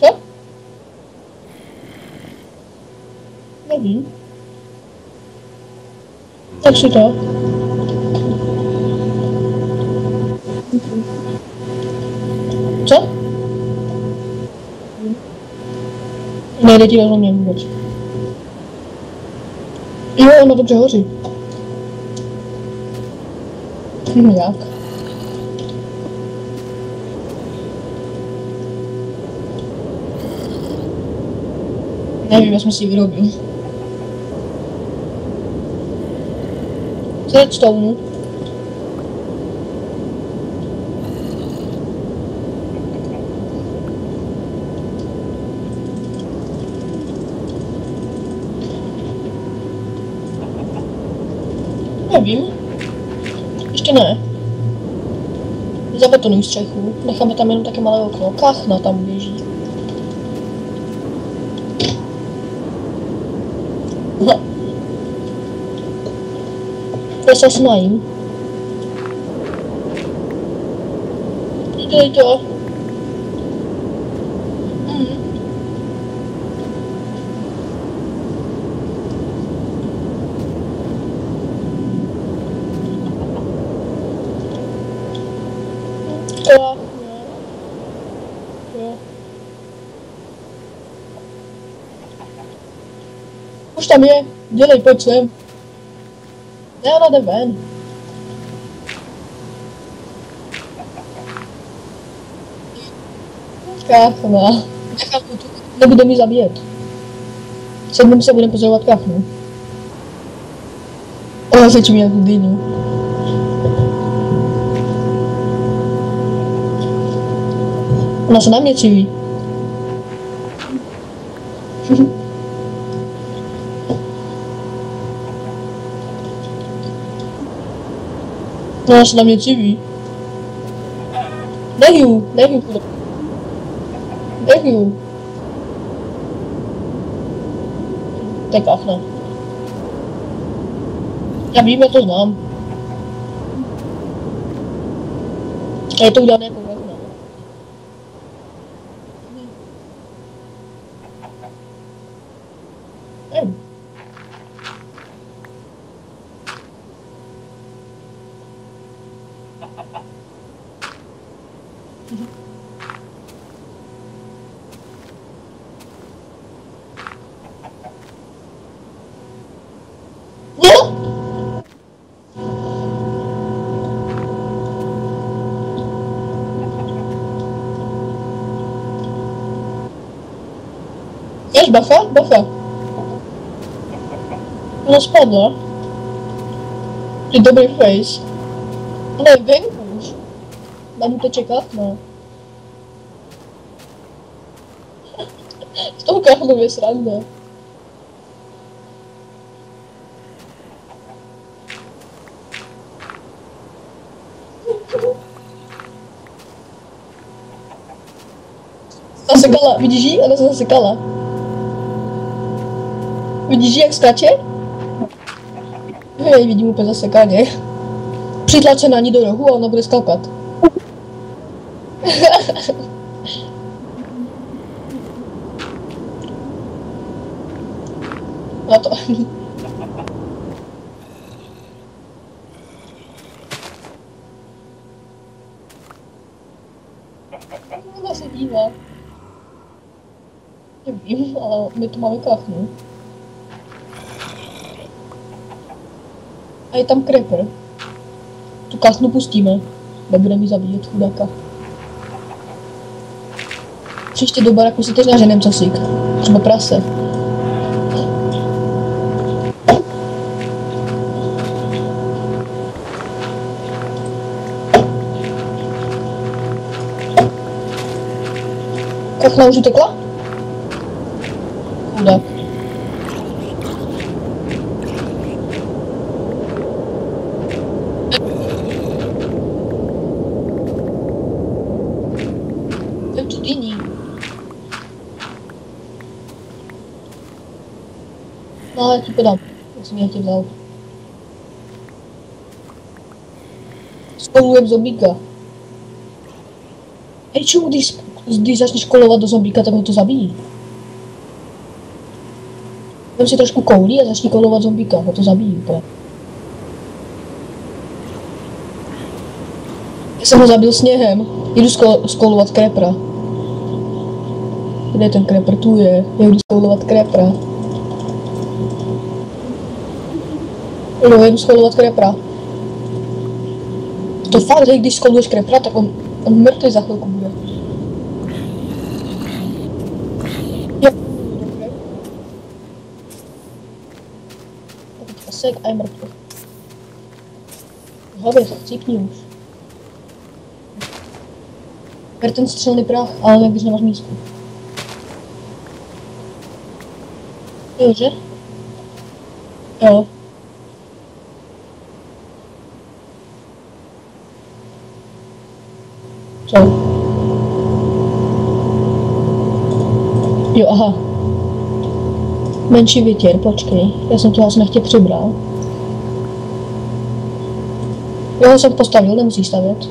Co? Nevím. Jak si to? Co? Nejde ti rozumím vůbec. Jo, ono dobře hoří. Jak? Nevím, já jsem si ji vyrobil. Z redstone. Nevím. Ještě ne. Zabetonuj střechu. Necháme tam jenom také malé okno. Kachna tam běží. Já se snajím. Dělej to. Už tam je, dělej, pojď sem. Ne, ona jde ven. Kachna. Nebude mi zabíjet. Sedmým se budeme pozorovat kachnu. Ona se čím nějakou dýnu. Ona se na mě čiví. Ona se na mě čiví. Nech ju. Nech ju. To je kachna. Já vím, já to znám. A je to udělané jako kachna. Víš, bacha. Ona spadla. Ty dobrý face. Ona je venku už. Mám to čekat, no. Z toho kachnu je sranda. Zasekala, vidíš jí? Ona se zasekala. Vidíš, jak skáče? Já ji vidím úplně zasekaně. Přitlače na ní do rohu a ona bude skákat. Na to. Ona se dívá. Nevím, ale my tu máme kachnu. A je tam creeper. Tu kachnu pustíme. Nebude mi zabíjet chudáka. Příště do baraku si teď naženem casík. Třeba prase. Kachna už utekla? Chudák. No, ale ti podám. Já jsem je tě vzal. Skolujem zombíka. Hej, čemu, když začneš kolovat do zombíka, tak ho to zabíjí. Vem si trošku koulí a začni kolovat zombíka, ho to zabíjí úplně. Já jsem ho zabil sněhem. Jdu skolovat creepera. Kde je ten creeper? Tu je. Já jdu skolovat creepera. Jo, jdu skolovat creepera. To fakt, že když skoluješ creepera, tak on mrtvý za chvilku bude. Jo. Teďka sek a je mrtvý. Hlavě, cípni už. Ber ten střelný prach, ale ne, když nemáš místku. Jo, že? Jo. Co? Jo, aha. Menší vytěr, počkej. Já jsem to asi nechtěl přibral. Jo, jsem postavil, nemusíš stavět.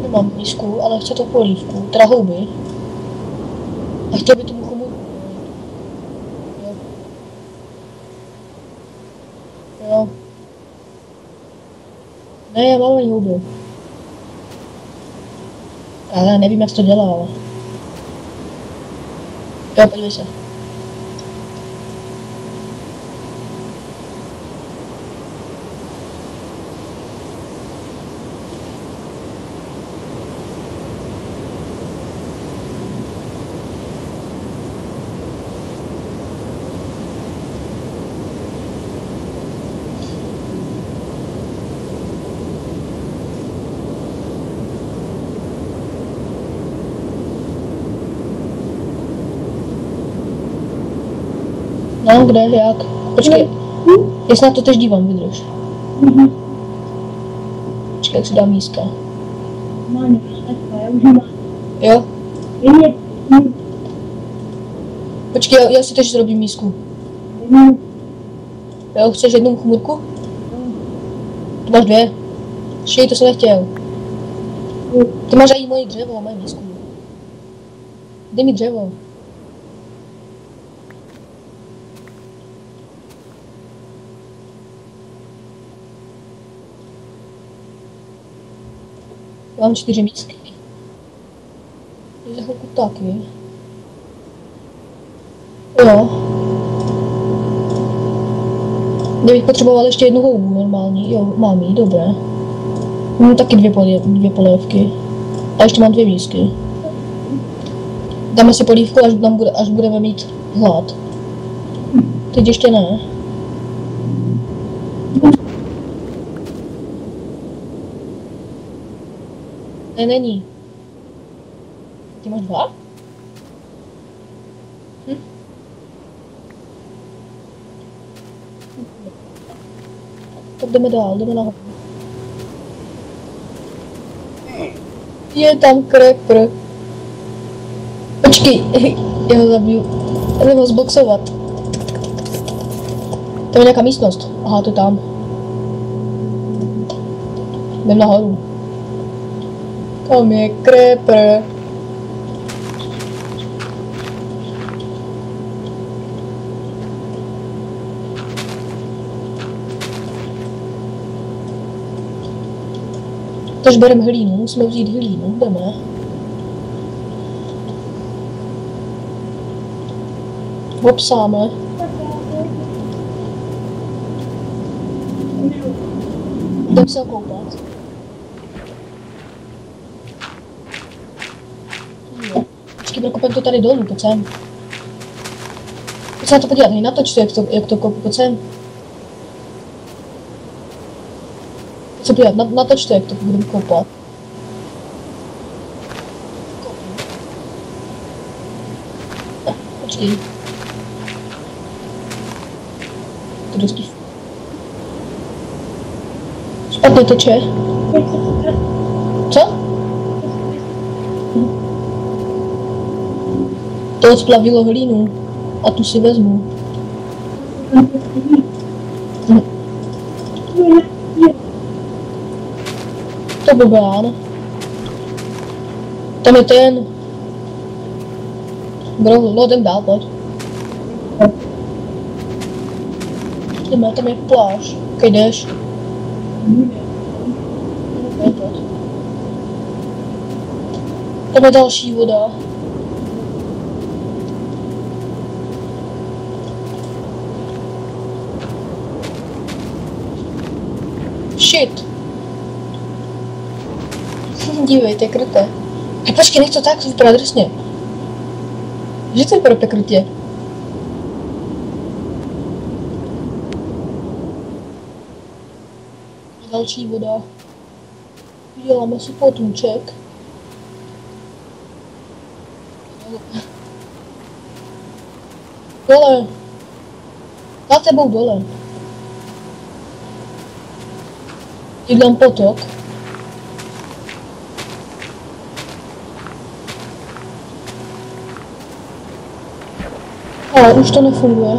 Nemám blízku, ale chce to polívku, teda houby. A chtěl by tomu chomutku. Jo. Jo. Ne, já mám ani houby. Ale nevím, jak se to dělá, ale... Jo, podívej se. No, kde, jak? Počkej, já se na to teď dívám, vydrž. Počkej, jak si dám míska. Máně, já už mám. Jo? Jen Počkej, já si teď zrobím mísku. Jo, chceš jednu chmurku? Tu máš dvě. Štěj, to jsem nechtěl. Ty máš i moje dřevo, moje mísku. Dej mi dřevo. Já mám 4 mísky. Je za chvilku taky. Jo. Kdybych potřeboval ještě jednu houbu normální, jo, mám jí, dobré. Mám taky dvě polévky. A ještě mám 2 mísky. Dáme si polívku, až budeme mít hlad. Teď ještě ne. Ne, není. Ty máš 2? Tak jdeme dál, jdeme nahoru. Je tam creeper. Počkej, já ho zabiju. Já nevím ho zboxovat. To je nějaká místnost. Aha, to je tam. Jdem nahoru. Tam je creeper. Tož bereme hlínu, musíme vzít hlínu, jdeme. Obsáme. Jdem se okoupat. Počkej, prokopem to tady dolů, pojď sem. Pojď se na to podívat, hej, natoč to, jak to kopu, pojď sem. Pojď se podívat, natoč to, jak to budeme kopat. Počkej. To dosti. Špatně teče. Co? To splavilo hlínu. A tu si vezmu. To blbán. Tam je ten. Bro, no jdem dál, pojď. Jdeme, tam je pláž. Kaj jdeš? Pojď. Tam je další voda. Shit. Dívejte, kryté. Hej, počkej, nech to tak, vypadá drsně. Že to vypadá pekrytě. Další voda. Děláme si potůček. Dole. Za tebou dole. Udělám potok. Ale už to nefunguje.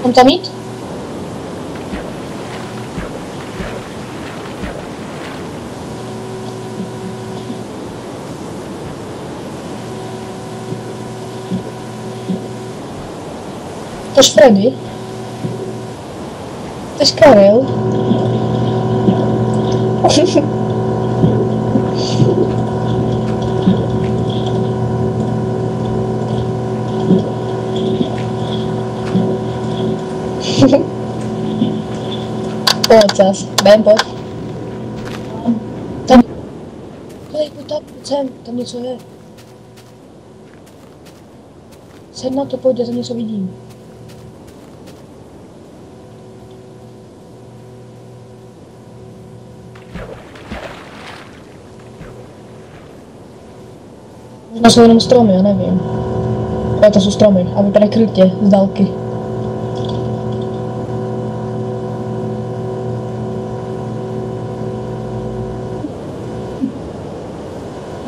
Mám tam jít? Tož Freddy? Tož Karel? Pojď zas, pojď. Tam. Pojď sem, tam něco je. Sedj na to, pojď, já tam něco vidím. Možná jsou jenom stromy, já nevím. Ale to jsou stromy a vypadají krytě z dálky.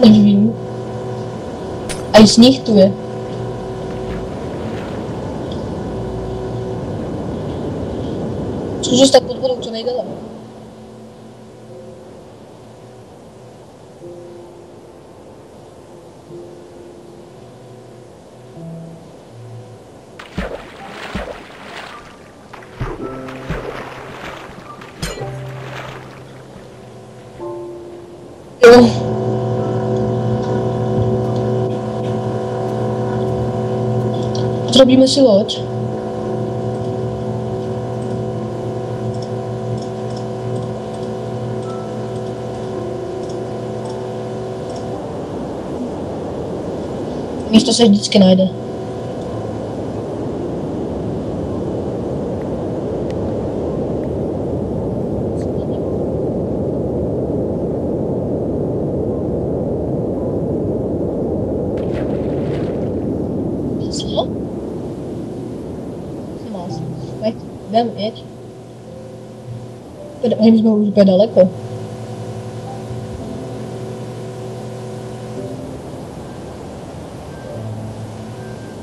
Nevím. A i sníh tu je. Zkus zůstat pod vodou co nejdéle. Jo. Zrobíme si loď. Místo se vždycky najde. Co? Pojď, jdem, jeď. My jsme už úplně daleko.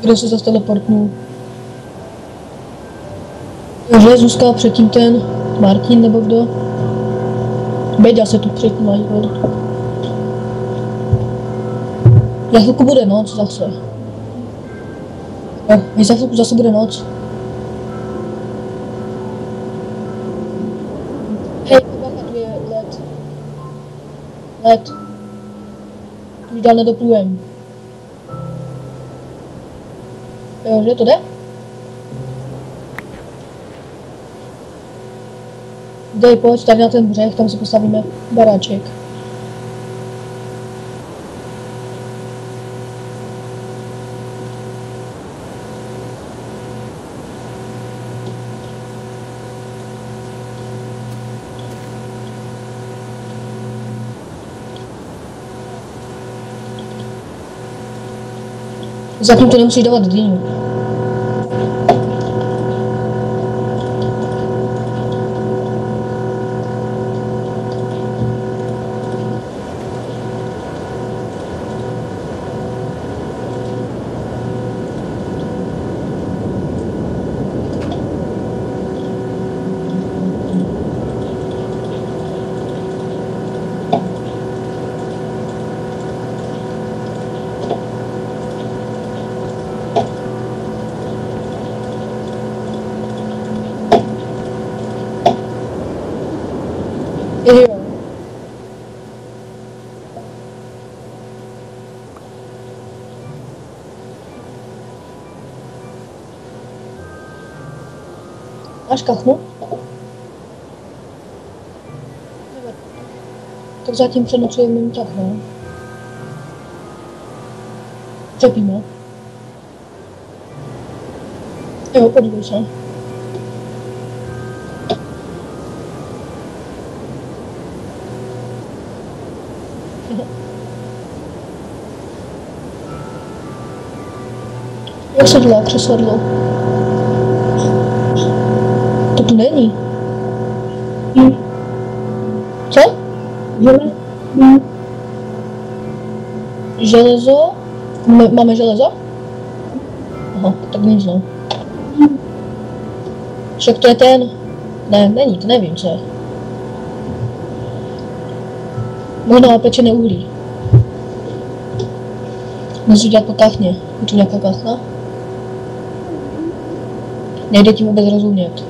Kdo se zase teleportnul? Takže zůstal předtím ten Martin nebo kdo? Beďa se tu předtím mají vodu. Za chvilku bude noc zase. Jo, za chvilku zase bude noc. Hej, bacha, tu je led. Led. Tu dál nedoplujem. Jo, že to jde? Dej, pojď tady na ten břeh, tam si postavíme baráček. Zatím to nemusíš dávat dýňu. Jo. Máš kachnu? Tak zatím přenocujeme jen tak, no. Čepíme. Jo, podívej se. Jak se dělá křesadlo? To tu není. Co? Železo? Máme železo? Aha, tak nic no. Však to je ten... Ne, není, to nevím, co je. Možná pečené uhlí. Můžu dělat po kachně. Je tu nějaká kachna? Nejde ti vůbec rozumět.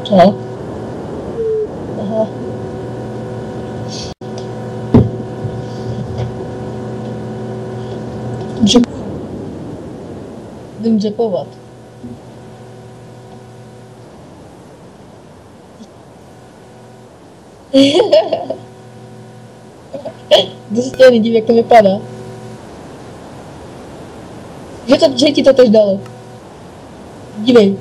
Co? Aha. Vím dřepovat. Kdo se tě nedíví, jak to vypadá? Že ti to tež dalo. Dívej.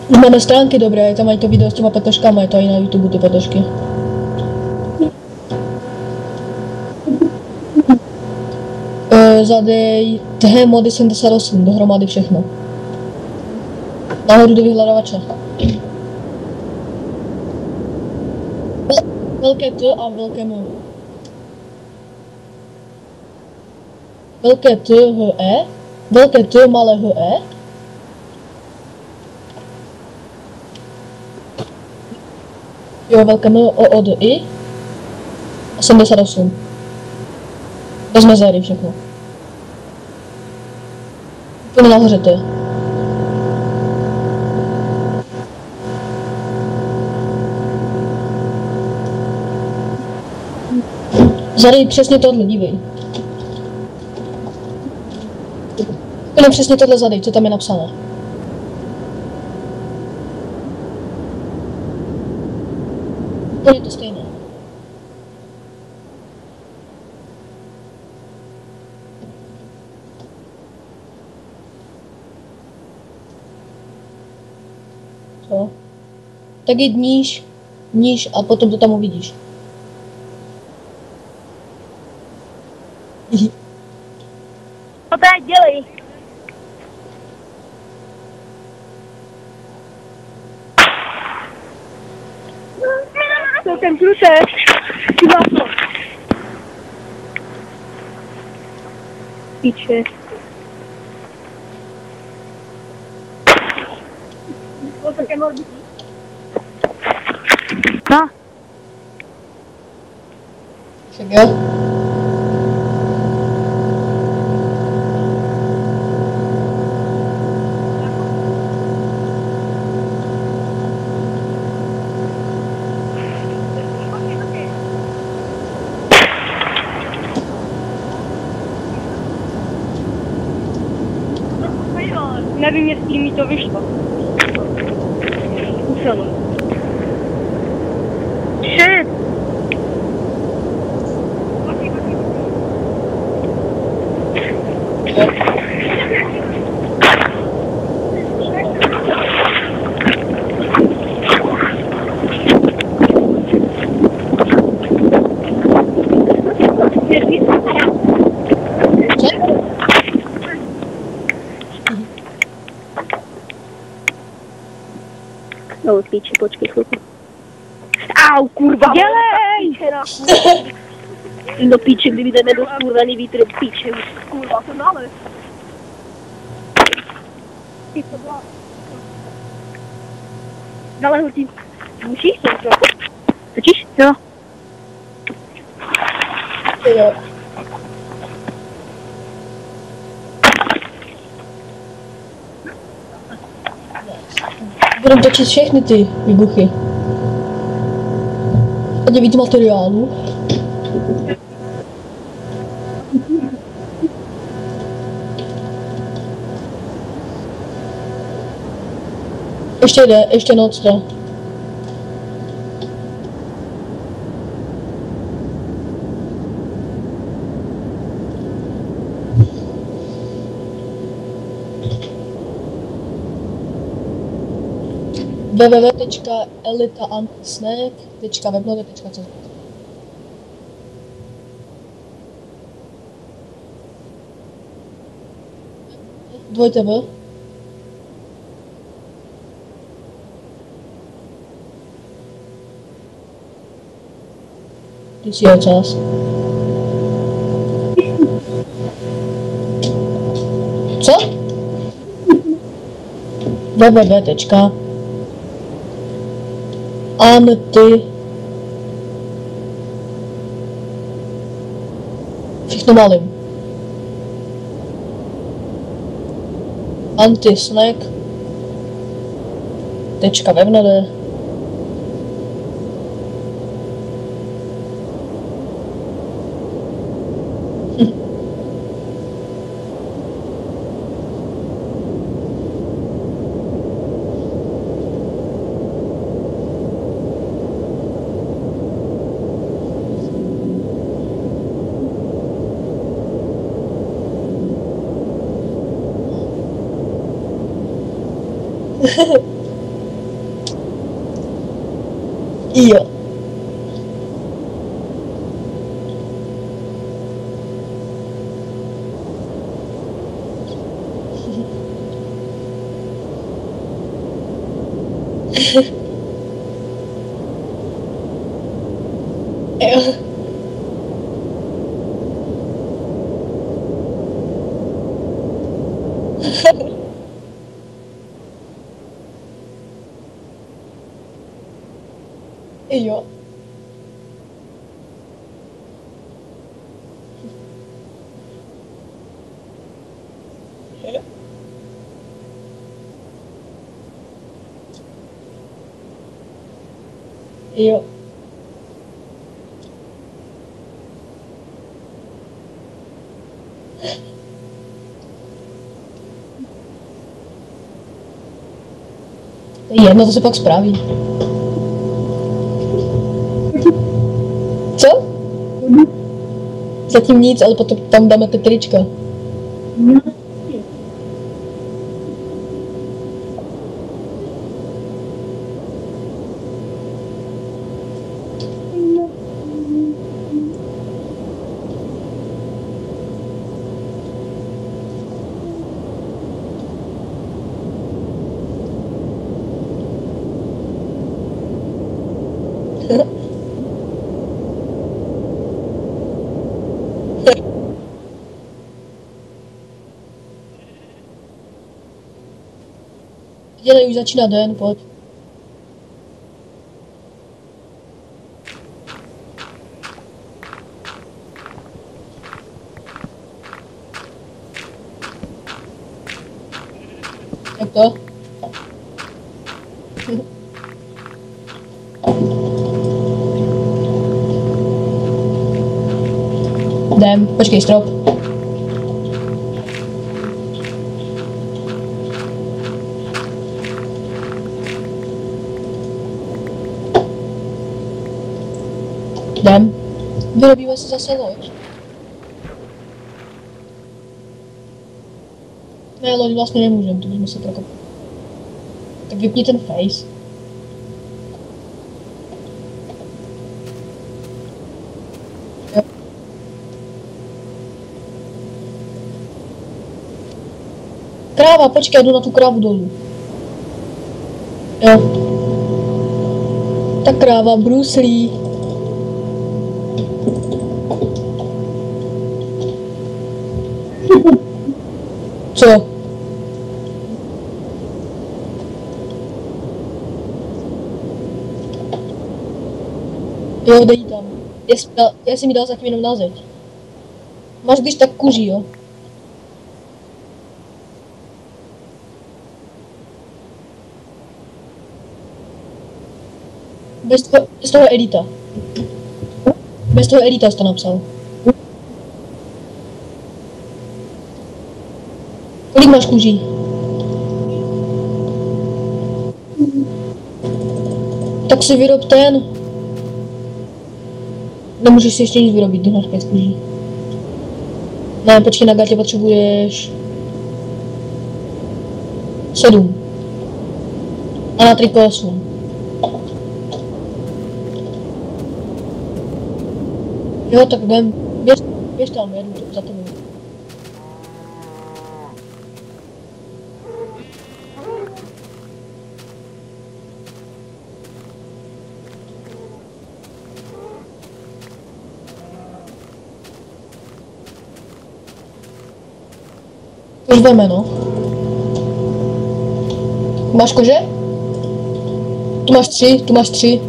Už máme stránky dobré, tam mají to video s těma petoškama, je to i na YouTube ty petošky. Zadej mody 78, dohromady všechno. Nahoru do vyhledávače. Velké T a velké M. Velké T, H, E. Velké T, malé H, E. Jo, velké M, O, O, D, I. 78. Bez mezery všechno. Úplně nahoře to je. Zadej přesně tohle, dívej. Úplně přesně tohle zadej, co tam je napsané. To je to stejné. Co? Tak jdi níž a potom to tam uvidíš. Co teď dělej? To ten průšek. Píče. To také morbidní. No. Však jo. Nevím, jestli mi to vyšlo. Muselo. Shit! No, píči, počkej chvilku. Au, kurva! Dělej! Do píče, kdyby ten nebyl skurvený vítr, píče, kurva, to dále. Dále hurtí. Musíš to trochu? Točíš? Jo. Jo. Budeme točit všechny ty výbuchy. Ať je víc materiálu. Ještě jde, ještě noc jde. www.elitaantisnack.webnově.cz Dvojte V. Ty si čas. Co? www.anti všechno malým. Antisnack.webnode Jo. Jo. Jo. Jo. To je jedno, to se pak spraví. Co? Zatím nic, ale potom tam dáme ty trička. Dělej, už začíná den, pojď. Jak to? Jdem, počkej, strop. Jdem. Vyrobíme si zase loď. Ne, loď vlastně nemůžeme, to bychom se prokopali. Tak vypni ten face. Jo. Kráva, počkej, jdu na tu krávu dolů. Jo. Ta kráva bruslí. Co? Jo, dej tam. Já si mi dal zatím jenom na zeď. Máš když tak kuří, jo? Bez toho edita. Bez toho edita jsi to napsal. Kolik máš kuří? Tak si vyrob ten. Nemůžeš si ještě nic vyrobit, když máš 5 kůží. Ne, počkej, na gatě potřebuješ 7. A na triko 8. Jo, tak běž tam, jedu za tebou. Už jdeme, no. Máš kože? Tu máš 3.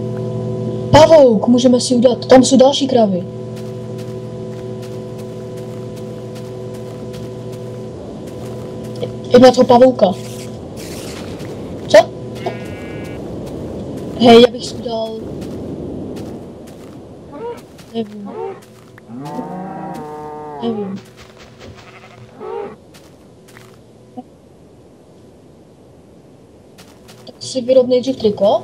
Pavouk, můžeme si udělat, tam jsou další kravy. Jedna toho pavouka. Co? Hej, já bych si udělal... Nevím. Tak si vyrob nejdřív triko.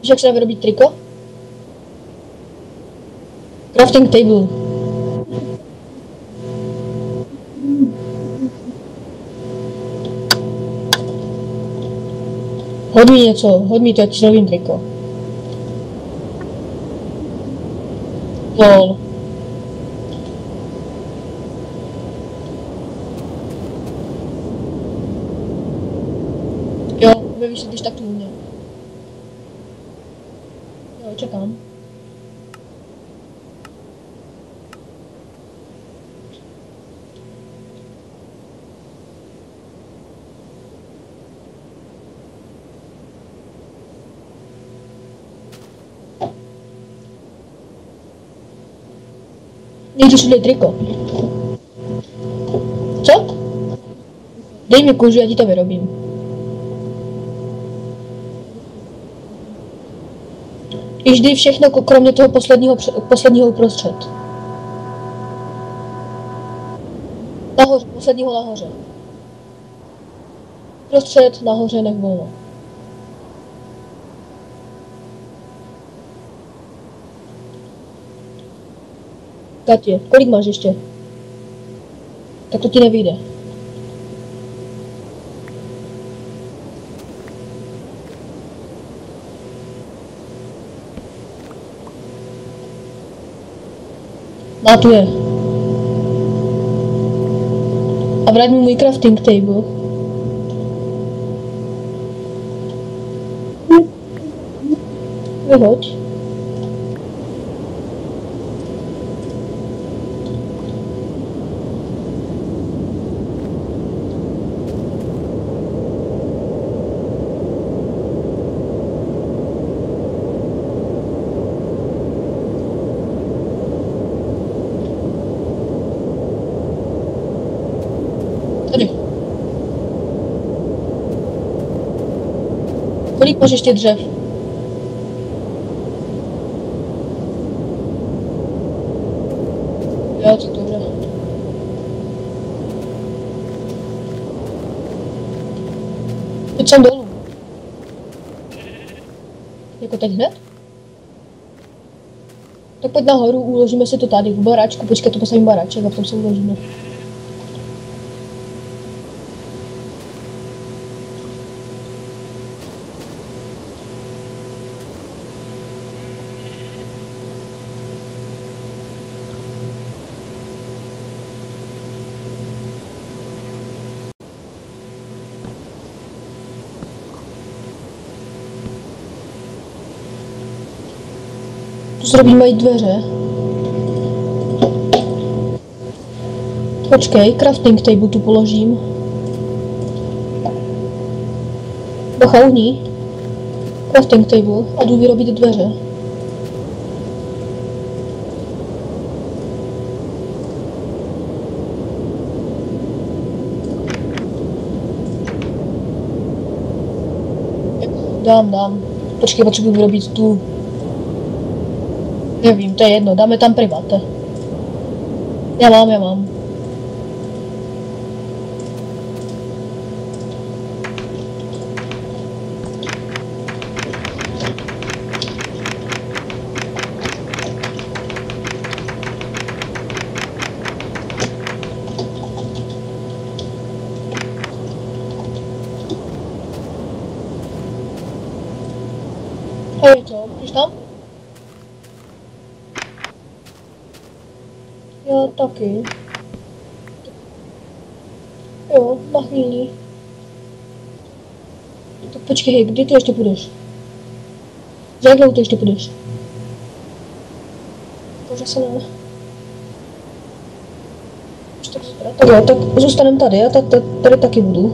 Víš, jak se dá vyrobit triko? Crafting table. Hoď mi to, já ti zrobím triko. Lol. Jo, vyvíš se když tak tu mě. Jo, čekám. Nejdřív si dej triko. Co? Dej mi kůži, já ti to vyrobím. Již dej všechno, kromě toho posledního uprostřed. Nahoře, posledního nahoře. Prostřed, nahoře, nech volno. Katě, kolik máš ještě? Tak to ti nevyjde. A tu je. A vrať mi můj crafting table. Vyhoď. Tady. Kolik máš ještě dřev? Jo, to dobré. Pojď sem dolů. Jako teď hned? Tak pojď nahoru, uložíme si to tady v baráčku, počkej, to postavím baráček a potom se uložíme. Tu zrobíme i dveře. Počkej, crafting table tu položím. Bacha, uhní. Crafting table a jdu vyrobit dveře. Dám. Počkej, potřebuji vyrobit tu. Nevím, to je jedno, dáme tam private. Já mám. Hej, co? Jdeš tam? Já taky. Jo, na chvíli. Tak počkej, hej, kdy ty ještě půjdeš? Za jak dlouho ty ještě půjdeš? Bože se ne. Tak jo, tak zůstanem tady, já tady taky budu.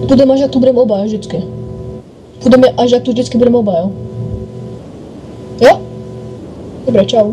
Půjdeme až jak tu budeme oba, vždycky. Půjdeme až jak tu vždycky budeme oba, jo? Jo? Dobré, čau.